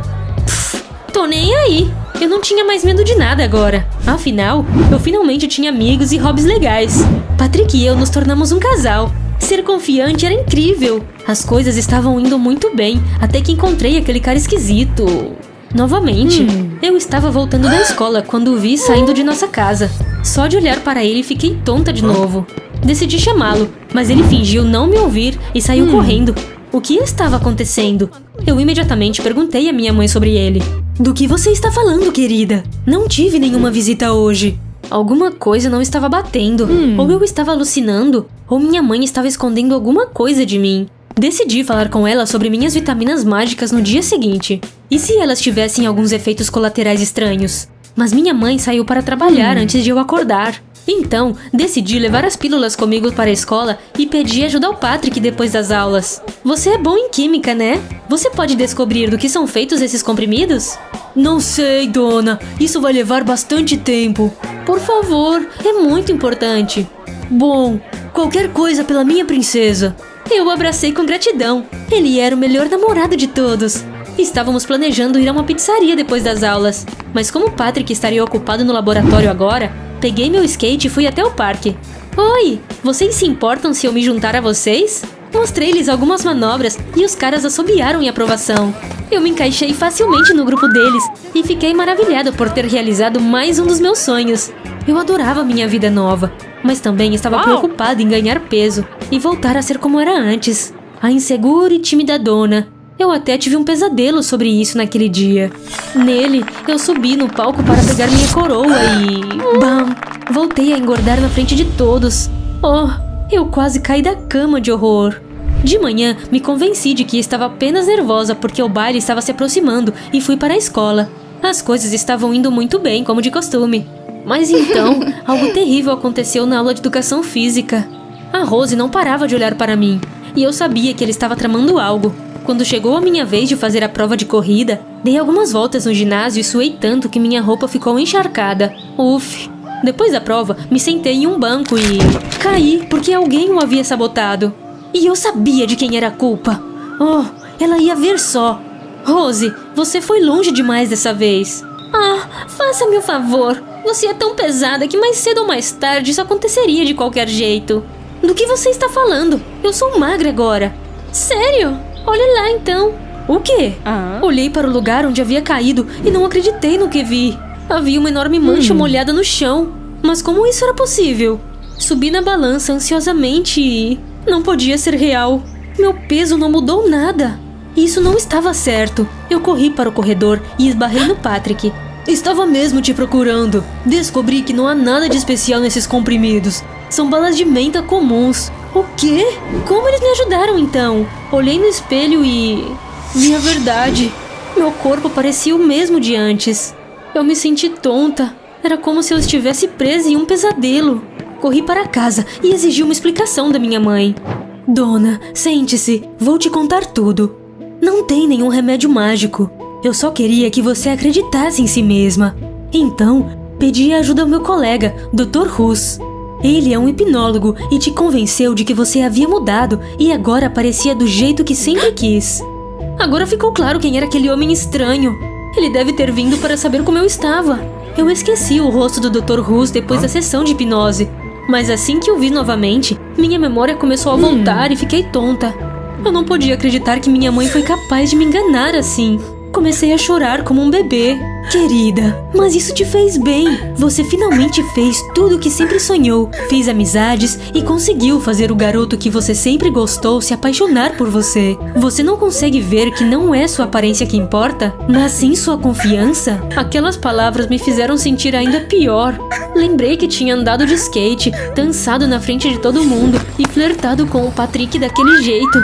Tô nem aí. Eu não tinha mais medo de nada agora. Afinal, eu finalmente tinha amigos e hobbies legais. Patrick e eu nos tornamos um casal. Ser confiante era incrível. As coisas estavam indo muito bem, até que encontrei aquele cara esquisito. Novamente, eu estava voltando da escola quando o vi saindo de nossa casa. Só de olhar para ele fiquei tonta de novo. Decidi chamá-lo, mas ele fingiu não me ouvir e saiu correndo. O que estava acontecendo? Eu imediatamente perguntei à minha mãe sobre ele. Do que você está falando, querida? Não tive nenhuma visita hoje. Alguma coisa não estava batendo. Ou eu estava alucinando, ou minha mãe estava escondendo alguma coisa de mim. Decidi falar com ela sobre minhas vitaminas mágicas no dia seguinte. E se elas tivessem alguns efeitos colaterais estranhos? Mas minha mãe saiu para trabalhar antes de eu acordar. Então, decidi levar as pílulas comigo para a escola e pedi ajuda ao Patrick depois das aulas. Você é bom em química, né? Você pode descobrir do que são feitos esses comprimidos? Não sei, dona. Isso vai levar bastante tempo. Por favor, é muito importante. Bom, qualquer coisa pela minha princesa. Eu o abracei com gratidão. Ele era o melhor namorado de todos. Estávamos planejando ir a uma pizzaria depois das aulas. Mas como o Patrick estaria ocupado no laboratório agora, peguei meu skate e fui até o parque. Oi, vocês se importam se eu me juntar a vocês? Mostrei-lhes algumas manobras e os caras assobiaram em aprovação. Eu me encaixei facilmente no grupo deles e fiquei maravilhada por ter realizado mais um dos meus sonhos. Eu adorava minha vida nova, mas também estava preocupada em ganhar peso e voltar a ser como era antes. A insegura e tímida dona. Eu até tive um pesadelo sobre isso naquele dia. Nele, eu subi no palco para pegar minha coroa e... Bam! Voltei a engordar na frente de todos. Oh, eu quase caí da cama de horror. De manhã, me convenci de que estava apenas nervosa porque o baile estava se aproximando e fui para a escola. As coisas estavam indo muito bem, como de costume. Mas então, algo terrível aconteceu na aula de educação física. A Rose não parava de olhar para mim, e eu sabia que ele estava tramando algo. Quando chegou a minha vez de fazer a prova de corrida, dei algumas voltas no ginásio e suei tanto que minha roupa ficou encharcada. Uf! Depois da prova, me sentei em um banco e... caí porque alguém o havia sabotado. E eu sabia de quem era a culpa. Oh, ela ia ver só. Rose, você foi longe demais dessa vez. Ah, faça-me um favor. Você é tão pesada que mais cedo ou mais tarde isso aconteceria de qualquer jeito. Do que você está falando? Eu sou magra agora. Sério? Olha lá então. O quê? Olhei para o lugar onde havia caído e não acreditei no que vi. Havia uma enorme mancha molhada no chão. Mas como isso era possível? Subi na balança ansiosamente e... não podia ser real. Meu peso não mudou nada. Isso não estava certo. Eu corri para o corredor e esbarrei no Patrick. Estava mesmo te procurando. Descobri que não há nada de especial nesses comprimidos. São balas de menta comuns. O quê? Como eles me ajudaram então? Olhei no espelho e... vi a verdade. Meu corpo parecia o mesmo de antes. Eu me senti tonta. Era como se eu estivesse presa em um pesadelo. Corri para casa e exigi uma explicação da minha mãe. Dona, sente-se. Vou te contar tudo. Não tem nenhum remédio mágico. Eu só queria que você acreditasse em si mesma. Então, pedi ajuda ao meu colega, Dr. Hus. Ele é um hipnólogo e te convenceu de que você havia mudado e agora parecia do jeito que sempre quis. Agora ficou claro quem era aquele homem estranho. Ele deve ter vindo para saber como eu estava. Eu esqueci o rosto do Dr. Hus depois da sessão de hipnose. Mas assim que o vi novamente, minha memória começou a voltar e fiquei tonta. Eu não podia acreditar que minha mãe foi capaz de me enganar assim. Comecei a chorar como um bebê. Querida, mas isso te fez bem. Você finalmente fez tudo o que sempre sonhou. Fez amizades e conseguiu fazer o garoto que você sempre gostou se apaixonar por você. Você não consegue ver que não é sua aparência que importa, mas sim sua confiança? Aquelas palavras me fizeram sentir ainda pior. Lembrei que tinha andado de skate, dançado na frente de todo mundo e flertado com o Patrick daquele jeito.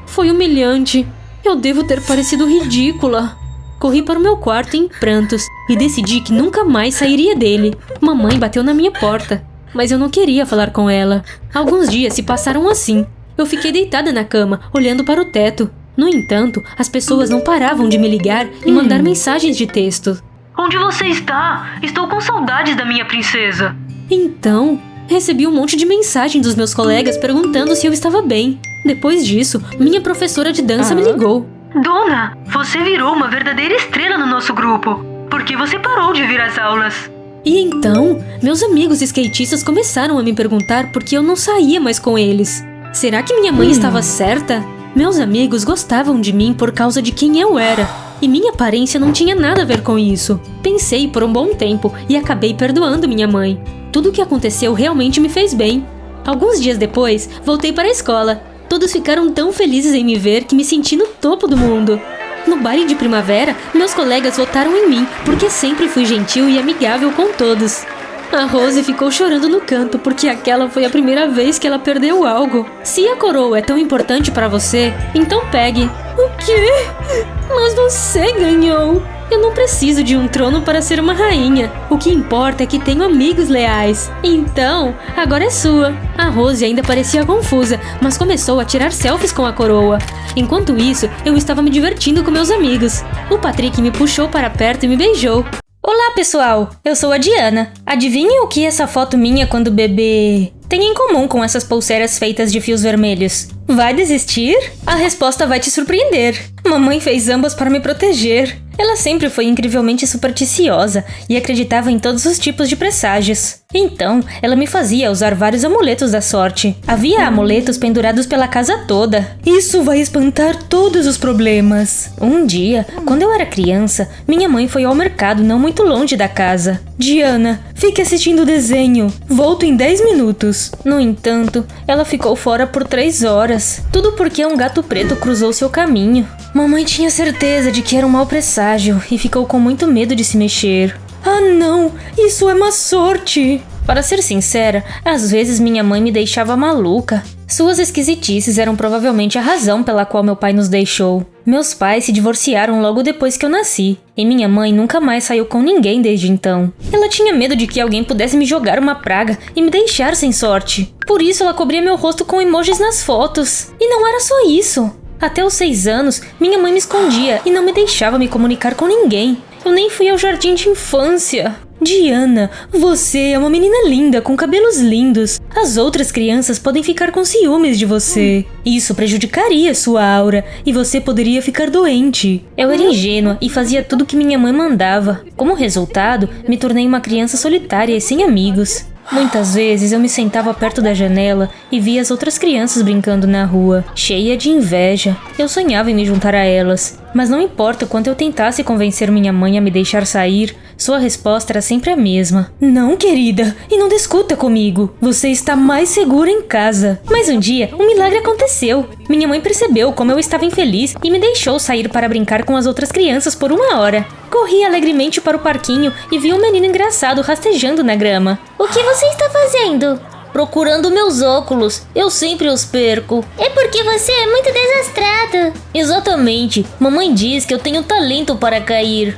Foi humilhante. Eu devo ter parecido ridícula. Corri para o meu quarto em prantos e decidi que nunca mais sairia dele. Mamãe bateu na minha porta, mas eu não queria falar com ela. Alguns dias se passaram assim. Eu fiquei deitada na cama, olhando para o teto. No entanto, as pessoas não paravam de me ligar e mandar mensagens de texto. Onde você está? Estou com saudades da minha princesa. Então, recebi um monte de mensagem dos meus colegas perguntando se eu estava bem. Depois disso, minha professora de dança me ligou. Dona, você virou uma verdadeira estrela no nosso grupo. Por que você parou de vir às aulas? E então, meus amigos skatistas começaram a me perguntar por que eu não saía mais com eles. Será que minha mãe estava certa? Meus amigos gostavam de mim por causa de quem eu era. e minha aparência não tinha nada a ver com isso. Pensei por um bom tempo e acabei perdoando minha mãe. Tudo o que aconteceu realmente me fez bem. Alguns dias depois, voltei para a escola. Todos ficaram tão felizes em me ver que me senti no topo do mundo. No baile de primavera, meus colegas votaram em mim porque sempre fui gentil e amigável com todos. A Rose ficou chorando no canto porque aquela foi a primeira vez que ela perdeu algo. Se a coroa é tão importante para você, então pegue. O quê? Mas você ganhou. Eu não preciso de um trono para ser uma rainha. O que importa é que tenho amigos leais. Então, agora é sua. A Rose ainda parecia confusa, mas começou a tirar selfies com a coroa. Enquanto isso, eu estava me divertindo com meus amigos. O Patrick me puxou para perto e me beijou. Olá, pessoal! Eu sou a Diana. Adivinhem o que essa foto minha quando bebê tem em comum com essas pulseiras feitas de fios vermelhos? Vai desistir? A resposta vai te surpreender. Mamãe fez ambas para me proteger. Ela sempre foi incrivelmente supersticiosa e acreditava em todos os tipos de presságios. Então, ela me fazia usar vários amuletos da sorte. Havia amuletos pendurados pela casa toda. Isso vai espantar todos os problemas. Um dia, quando eu era criança, minha mãe foi ao mercado não muito longe da casa. Diana, fique assistindo o desenho. Volto em 10 minutos. No entanto, ela ficou fora por 3 horas. Tudo porque um gato preto cruzou seu caminho. Mamãe tinha certeza de que era um mau presságio e ficou com muito medo de se mexer. Ah não, isso é má sorte! Para ser sincera, às vezes minha mãe me deixava maluca. Suas esquisitices eram provavelmente a razão pela qual meu pai nos deixou. Meus pais se divorciaram logo depois que eu nasci, e minha mãe nunca mais saiu com ninguém desde então. Ela tinha medo de que alguém pudesse me jogar uma praga e me deixar sem sorte. Por isso ela cobria meu rosto com emojis nas fotos. E não era só isso. Até os 6 anos, minha mãe me escondia e não me deixava me comunicar com ninguém. Eu nem fui ao jardim de infância. Diana, você é uma menina linda com cabelos lindos. As outras crianças podem ficar com ciúmes de você. Isso prejudicaria sua aura e você poderia ficar doente. Eu era ingênua e fazia tudo que minha mãe mandava. Como resultado, me tornei uma criança solitária e sem amigos. Muitas vezes eu me sentava perto da janela e via as outras crianças brincando na rua, cheia de inveja. Eu sonhava em me juntar a elas, mas não importa o quanto eu tentasse convencer minha mãe a me deixar sair, sua resposta era sempre a mesma. Não, querida, e não discuta comigo. Você está mais segura em casa. Mas um dia, um milagre aconteceu. Minha mãe percebeu como eu estava infeliz e me deixou sair para brincar com as outras crianças por 1 hora. Corri alegremente para o parquinho e vi um menino engraçado rastejando na grama. O que você está fazendo? Procurando meus óculos. Eu sempre os perco. É porque você é muito desastrado. Exatamente. Mamãe diz que eu tenho talento para cair.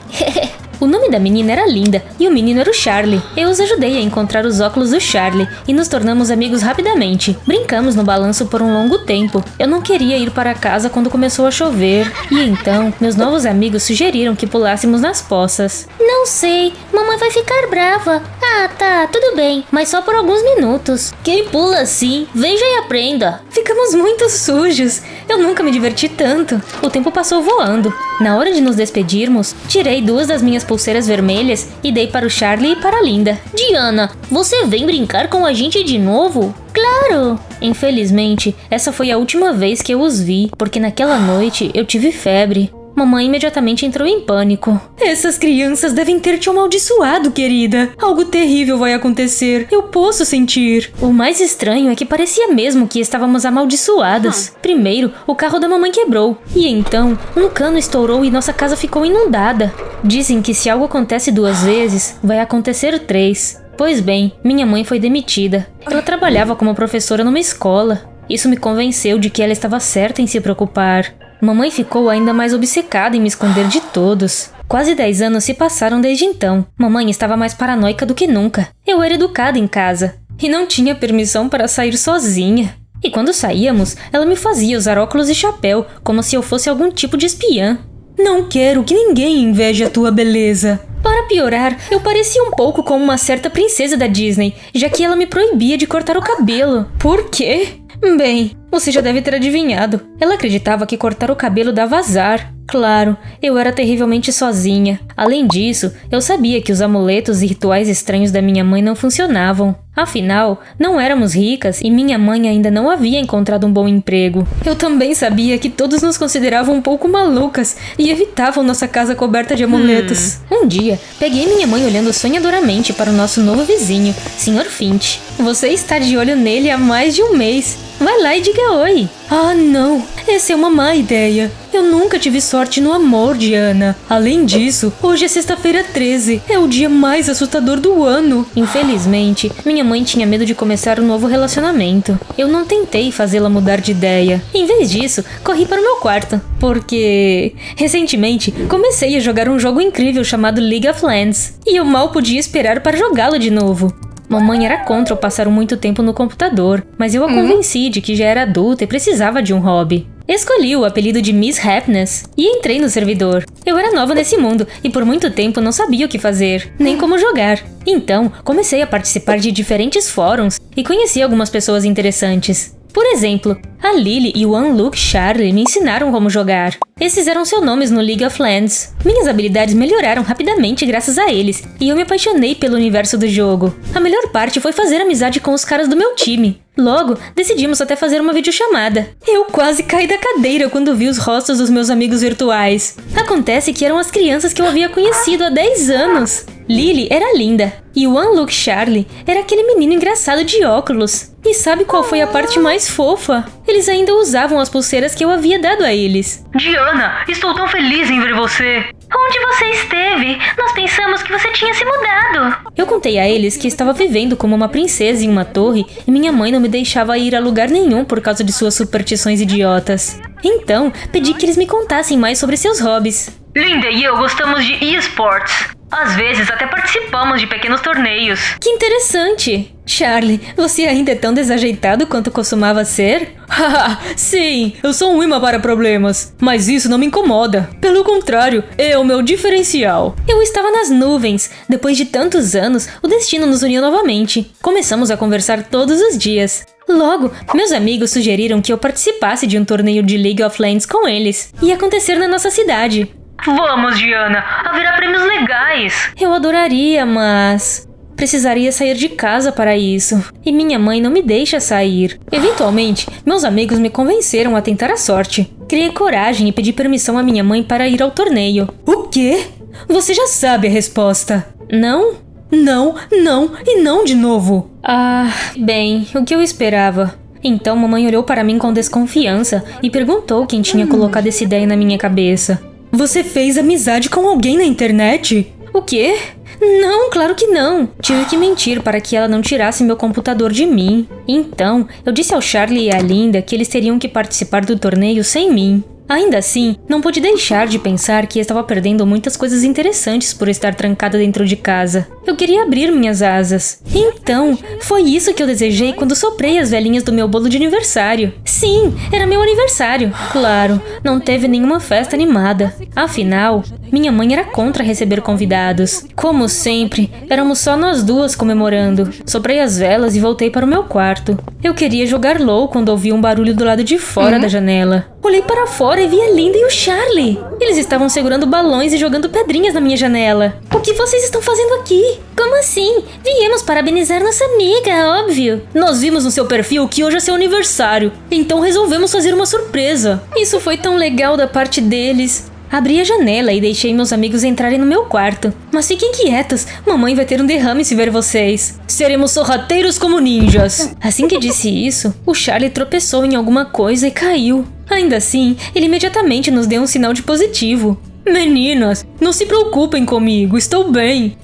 O nome da menina era Linda e o menino era o Charlie. Eu os ajudei a encontrar os óculos do Charlie e nos tornamos amigos rapidamente. Brincamos no balanço por um longo tempo. Eu não queria ir para casa quando começou a chover. E então, meus novos amigos sugeriram que pulássemos nas poças. Não sei, mamãe vai ficar brava. Ah, tá, tudo bem, mas só por alguns minutos. Quem pula assim, veja e aprenda. Ficamos muito sujos. Eu nunca me diverti tanto. O tempo passou voando. Na hora de nos despedirmos, tirei 2 das minhas pulseiras vermelhas e dei para o Charlie e para a Linda. Diana, você vem brincar com a gente de novo? Claro! Infelizmente, essa foi a última vez que eu os vi, porque naquela noite eu tive febre. Mamãe imediatamente entrou em pânico. Essas crianças devem ter te amaldiçoado, querida. Algo terrível vai acontecer. Eu posso sentir. O mais estranho é que parecia mesmo que estávamos amaldiçoadas. Primeiro, o carro da mamãe quebrou. E então, um cano estourou e nossa casa ficou inundada. Dizem que se algo acontece 2 vezes, vai acontecer 3. Pois bem, minha mãe foi demitida. Ela trabalhava como professora numa escola. Isso me convenceu de que ela estava certa em se preocupar. Mamãe ficou ainda mais obcecada em me esconder de todos. Quase 10 anos se passaram desde então. Mamãe estava mais paranoica do que nunca. Eu era educada em casa e não tinha permissão para sair sozinha. E quando saíamos, ela me fazia usar óculos e chapéu, como se eu fosse algum tipo de espiã. Não quero que ninguém inveje a tua beleza. Para piorar, eu parecia um pouco como uma certa princesa da Disney, já que ela me proibia de cortar o cabelo. Por quê? Bem, você já deve ter adivinhado. Ela acreditava que cortar o cabelo dava azar. Claro, eu era terrivelmente sozinha. Além disso, eu sabia que os amuletos e rituais estranhos da minha mãe não funcionavam. Afinal, não éramos ricas e minha mãe ainda não havia encontrado um bom emprego. Eu também sabia que todos nos consideravam um pouco malucas e evitavam nossa casa coberta de amuletos. Um dia, peguei minha mãe olhando sonhadoramente para o nosso novo vizinho, Sr. Finch. Você está de olho nele há mais de um mês. Vai lá e diga oi. Ah, não. Essa é uma má ideia. Eu nunca tive sorte no amor, Diana. Além disso, hoje é sexta-feira 13. É o dia mais assustador do ano. Infelizmente, minha mãe tinha medo de começar um novo relacionamento. Eu não tentei fazê-la mudar de ideia. Em vez disso, corri para o meu quarto. Porque, recentemente, comecei a jogar um jogo incrível chamado League of Legends. E eu mal podia esperar para jogá-lo de novo. Mamãe era contra eu passar muito tempo no computador, mas eu a convenci de que já era adulta e precisava de um hobby. Escolhi o apelido de Miss Happiness e entrei no servidor. Eu era nova nesse mundo e por muito tempo não sabia o que fazer, nem como jogar. Então, comecei a participar de diferentes fóruns e conheci algumas pessoas interessantes. Por exemplo, a Lily e o Unlook Charlie me ensinaram como jogar. Esses eram seus nomes no League of Legends. Minhas habilidades melhoraram rapidamente graças a eles, e eu me apaixonei pelo universo do jogo. A melhor parte foi fazer amizade com os caras do meu time. Logo, decidimos até fazer uma videochamada. Eu quase caí da cadeira quando vi os rostos dos meus amigos virtuais. Acontece que eram as crianças que eu havia conhecido há 10 anos. Lily era linda, e o Unlook Charlie era aquele menino engraçado de óculos. E sabe qual foi a parte mais fofa? Eles ainda usavam as pulseiras que eu havia dado a eles. Diana, estou tão feliz em ver você. Onde você esteve? Nós pensamos que você tinha se mudado. Eu contei a eles que estava vivendo como uma princesa em uma torre e minha mãe não me deixava ir a lugar nenhum por causa de suas superstições idiotas. Então, pedi que eles me contassem mais sobre seus hobbies. Linda e eu gostamos de esports. Às vezes até participamos de pequenos torneios. Que interessante! Charlie, você ainda é tão desajeitado quanto costumava ser? Haha, sim, eu sou um imã para problemas, mas isso não me incomoda. Pelo contrário, é o meu diferencial. Eu estava nas nuvens. Depois de tantos anos, o destino nos uniu novamente. Começamos a conversar todos os dias. Logo, meus amigos sugeriram que eu participasse de um torneio de League of Legends com eles. Ia acontecer na nossa cidade. Vamos, Diana, haverá prêmios legais. Eu adoraria, mas precisaria sair de casa para isso. E minha mãe não me deixa sair. Eventualmente, meus amigos me convenceram a tentar a sorte. Criei coragem e pedi permissão à minha mãe para ir ao torneio. O quê? Você já sabe a resposta. Não? Não, não e não de novo. Ah, bem, o que eu esperava. Então mamãe olhou para mim com desconfiança e perguntou quem tinha colocado essa ideia na minha cabeça. Você fez amizade com alguém na internet? O quê? Não, claro que não. Tive que mentir para que ela não tirasse meu computador de mim. Então, eu disse ao Charlie e à Linda que eles teriam que participar do torneio sem mim. Ainda assim, não pude deixar de pensar que estava perdendo muitas coisas interessantes por estar trancada dentro de casa. Eu queria abrir minhas asas. Então, foi isso que eu desejei quando soprei as velhinhas do meu bolo de aniversário. Sim, era meu aniversário. Claro, não teve nenhuma festa animada. Afinal, minha mãe era contra receber convidados. Como sempre, éramos só nós duas comemorando. Soprei as velas e voltei para o meu quarto. Eu queria jogar LOL quando ouvi um barulho do lado de fora da janela. Olhei para fora e vi a Linda e o Charlie. Eles estavam segurando balões e jogando pedrinhas na minha janela. O que vocês estão fazendo aqui? Como assim? Viemos parabenizar nossa amiga, óbvio. Nós vimos no seu perfil que hoje é seu aniversário, então resolvemos fazer uma surpresa. Isso foi tão legal da parte deles. Abri a janela e deixei meus amigos entrarem no meu quarto. Mas fiquem quietos, mamãe vai ter um derrame se ver vocês. Seremos sorrateiros como ninjas. Assim que disse isso, o Charlie tropeçou em alguma coisa e caiu. Ainda assim, ele imediatamente nos deu um sinal de positivo. Meninas, não se preocupem comigo, estou bem.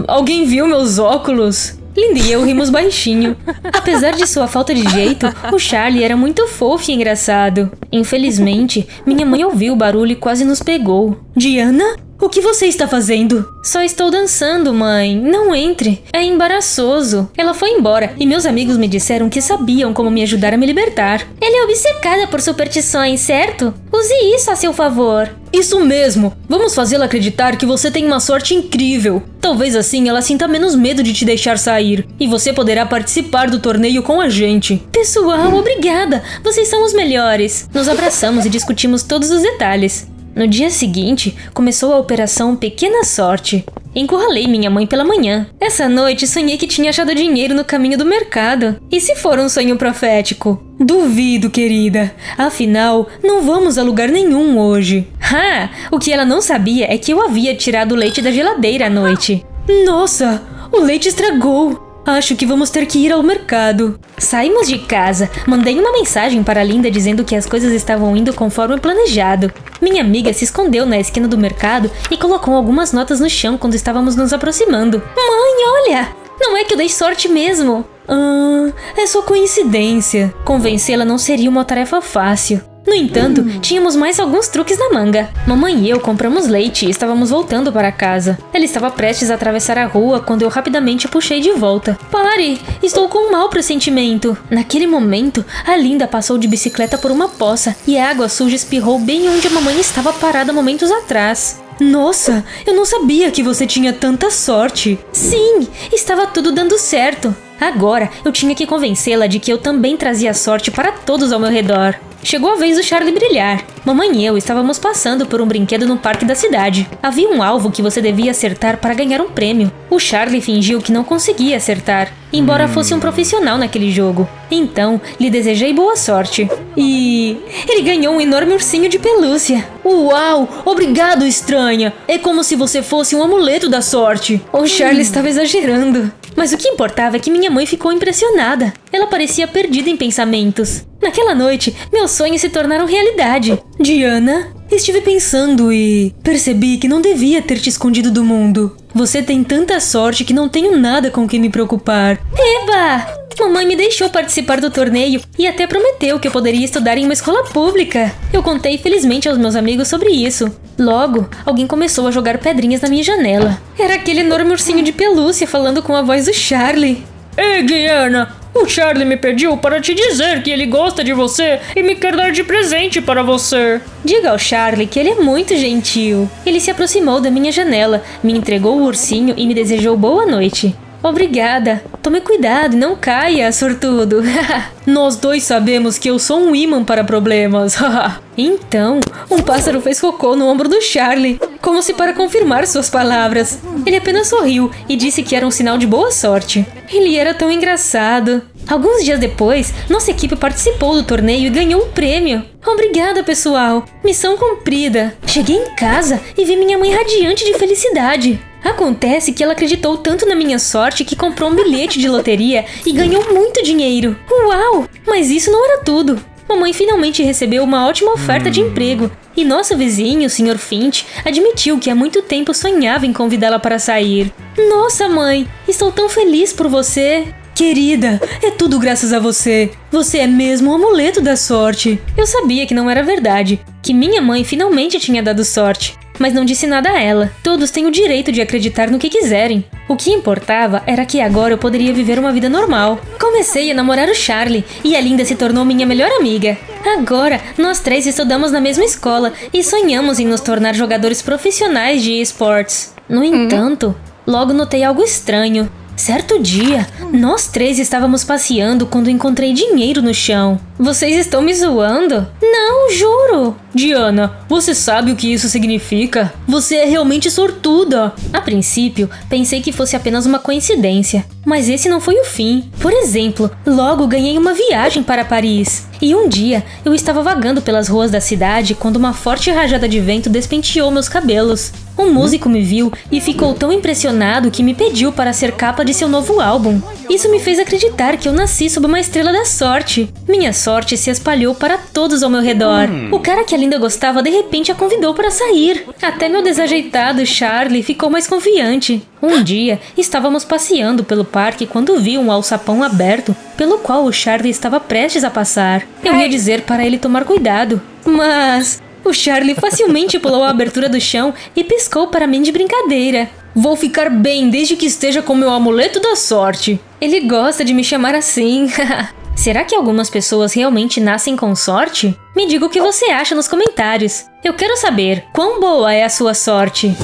Alguém viu meus óculos? Linda e eu rimos baixinho. Apesar de sua falta de jeito, o Charlie era muito fofo e engraçado. Infelizmente, minha mãe ouviu o barulho e quase nos pegou. Diana? O que você está fazendo? Só estou dançando, mãe. Não entre. É embaraçoso. Ela foi embora e meus amigos me disseram que sabiam como me ajudar a me libertar. Ela é obcecada por superstições, certo? Use isso a seu favor. Isso mesmo. Vamos fazê-la acreditar que você tem uma sorte incrível. Talvez assim ela sinta menos medo de te deixar sair. E você poderá participar do torneio com a gente. Pessoal, obrigada. Vocês são os melhores. Nos abraçamos e discutimos todos os detalhes. No dia seguinte, começou a operação Pequena Sorte. Encurralei minha mãe pela manhã. Essa noite sonhei que tinha achado dinheiro no caminho do mercado. E se for um sonho profético? Duvido, querida. Afinal, não vamos a lugar nenhum hoje. O que ela não sabia é que eu havia tirado o leite da geladeira à noite. Nossa, o leite estragou. Acho que vamos ter que ir ao mercado. Saímos de casa, mandei uma mensagem para a Linda dizendo que as coisas estavam indo conforme planejado. Minha amiga se escondeu na esquina do mercado e colocou algumas notas no chão quando estávamos nos aproximando. Mãe, olha! Não é que eu dei sorte mesmo. É só coincidência. Convencê-la não seria uma tarefa fácil. No entanto, tínhamos mais alguns truques na manga. Mamãe e eu compramos leite e estávamos voltando para casa. Ela estava prestes a atravessar a rua quando eu rapidamente puxei de volta. Pare! Estou com um mau pressentimento. Naquele momento, a Linda passou de bicicleta por uma poça e a água suja espirrou bem onde a mamãe estava parada momentos atrás. Nossa, eu não sabia que você tinha tanta sorte. Sim, estava tudo dando certo. Agora, eu tinha que convencê-la de que eu também trazia sorte para todos ao meu redor. Chegou a vez do Charlie brilhar. Mamãe e eu estávamos passando por um brinquedo no parque da cidade. Havia um alvo que você devia acertar para ganhar um prêmio. O Charlie fingiu que não conseguia acertar, embora fosse um profissional naquele jogo. Então, lhe desejei boa sorte. E ele ganhou um enorme ursinho de pelúcia. Uau! Obrigado, estranha! É como se você fosse um amuleto da sorte. O Charlie estava exagerando. Mas o que importava é que minha mãe ficou impressionada. Ela parecia perdida em pensamentos. Naquela noite, meus sonhos se tornaram realidade. Diana, estive pensando e percebi que não devia ter te escondido do mundo. Você tem tanta sorte que não tenho nada com que me preocupar. Eba! Mamãe me deixou participar do torneio e até prometeu que eu poderia estudar em uma escola pública. Eu contei felizmente aos meus amigos sobre isso. Logo, alguém começou a jogar pedrinhas na minha janela. Era aquele enorme ursinho de pelúcia falando com a voz do Charlie. Ei, Diana! O Charlie me pediu para te dizer que ele gosta de você e me quer dar de presente para você. Diga ao Charlie que ele é muito gentil. Ele se aproximou da minha janela, me entregou o ursinho e me desejou boa noite. Obrigada. Tome cuidado e não caia, sortudo. Nós dois sabemos que eu sou um imã para problemas. Então, um pássaro fez cocô no ombro do Charlie, como se para confirmar suas palavras. Ele apenas sorriu e disse que era um sinal de boa sorte. Ele era tão engraçado. Alguns dias depois, nossa equipe participou do torneio e ganhou um prêmio. Obrigada, pessoal. Missão cumprida. Cheguei em casa e vi minha mãe radiante de felicidade. Acontece que ela acreditou tanto na minha sorte que comprou um bilhete de loteria e ganhou muito dinheiro. Uau! Mas isso não era tudo. Mamãe finalmente recebeu uma ótima oferta de emprego. E nosso vizinho, o Sr. Finch, admitiu que há muito tempo sonhava em convidá-la para sair. Nossa, mãe! Estou tão feliz por você! Querida, é tudo graças a você. Você é mesmo um amuleto da sorte. Eu sabia que não era verdade, que minha mãe finalmente tinha dado sorte. Mas não disse nada a ela. Todos têm o direito de acreditar no que quiserem. O que importava era que agora eu poderia viver uma vida normal. Comecei a namorar o Charlie e a Linda se tornou minha melhor amiga. Agora, nós três estudamos na mesma escola e sonhamos em nos tornar jogadores profissionais de esportes. No entanto, logo notei algo estranho. Certo dia, nós três estávamos passeando quando encontrei dinheiro no chão. Vocês estão me zoando? Não, juro! Diana, você sabe o que isso significa? Você é realmente sortuda! A princípio, pensei que fosse apenas uma coincidência. Mas esse não foi o fim. Por exemplo, logo ganhei uma viagem para Paris. E um dia, eu estava vagando pelas ruas da cidade quando uma forte rajada de vento despenteou meus cabelos. Um músico me viu e ficou tão impressionado que me pediu para ser capa de seu novo álbum. Isso me fez acreditar que eu nasci sob uma estrela da sorte. Minha sorte se espalhou para todos ao meu redor. O cara que a Linda gostava de repente a convidou para sair. Até meu desajeitado Charlie ficou mais confiante. Um dia, estávamos passeando pelo parque quando vi um alçapão aberto, pelo qual o Charlie estava prestes a passar. Eu ia dizer para ele tomar cuidado, mas o Charlie facilmente pulou a abertura do chão e piscou para mim de brincadeira. Vou ficar bem desde que esteja com meu amuleto da sorte. Ele gosta de me chamar assim. Será que algumas pessoas realmente nascem com sorte? Me diga o que você acha nos comentários. Eu quero saber quão boa é a sua sorte.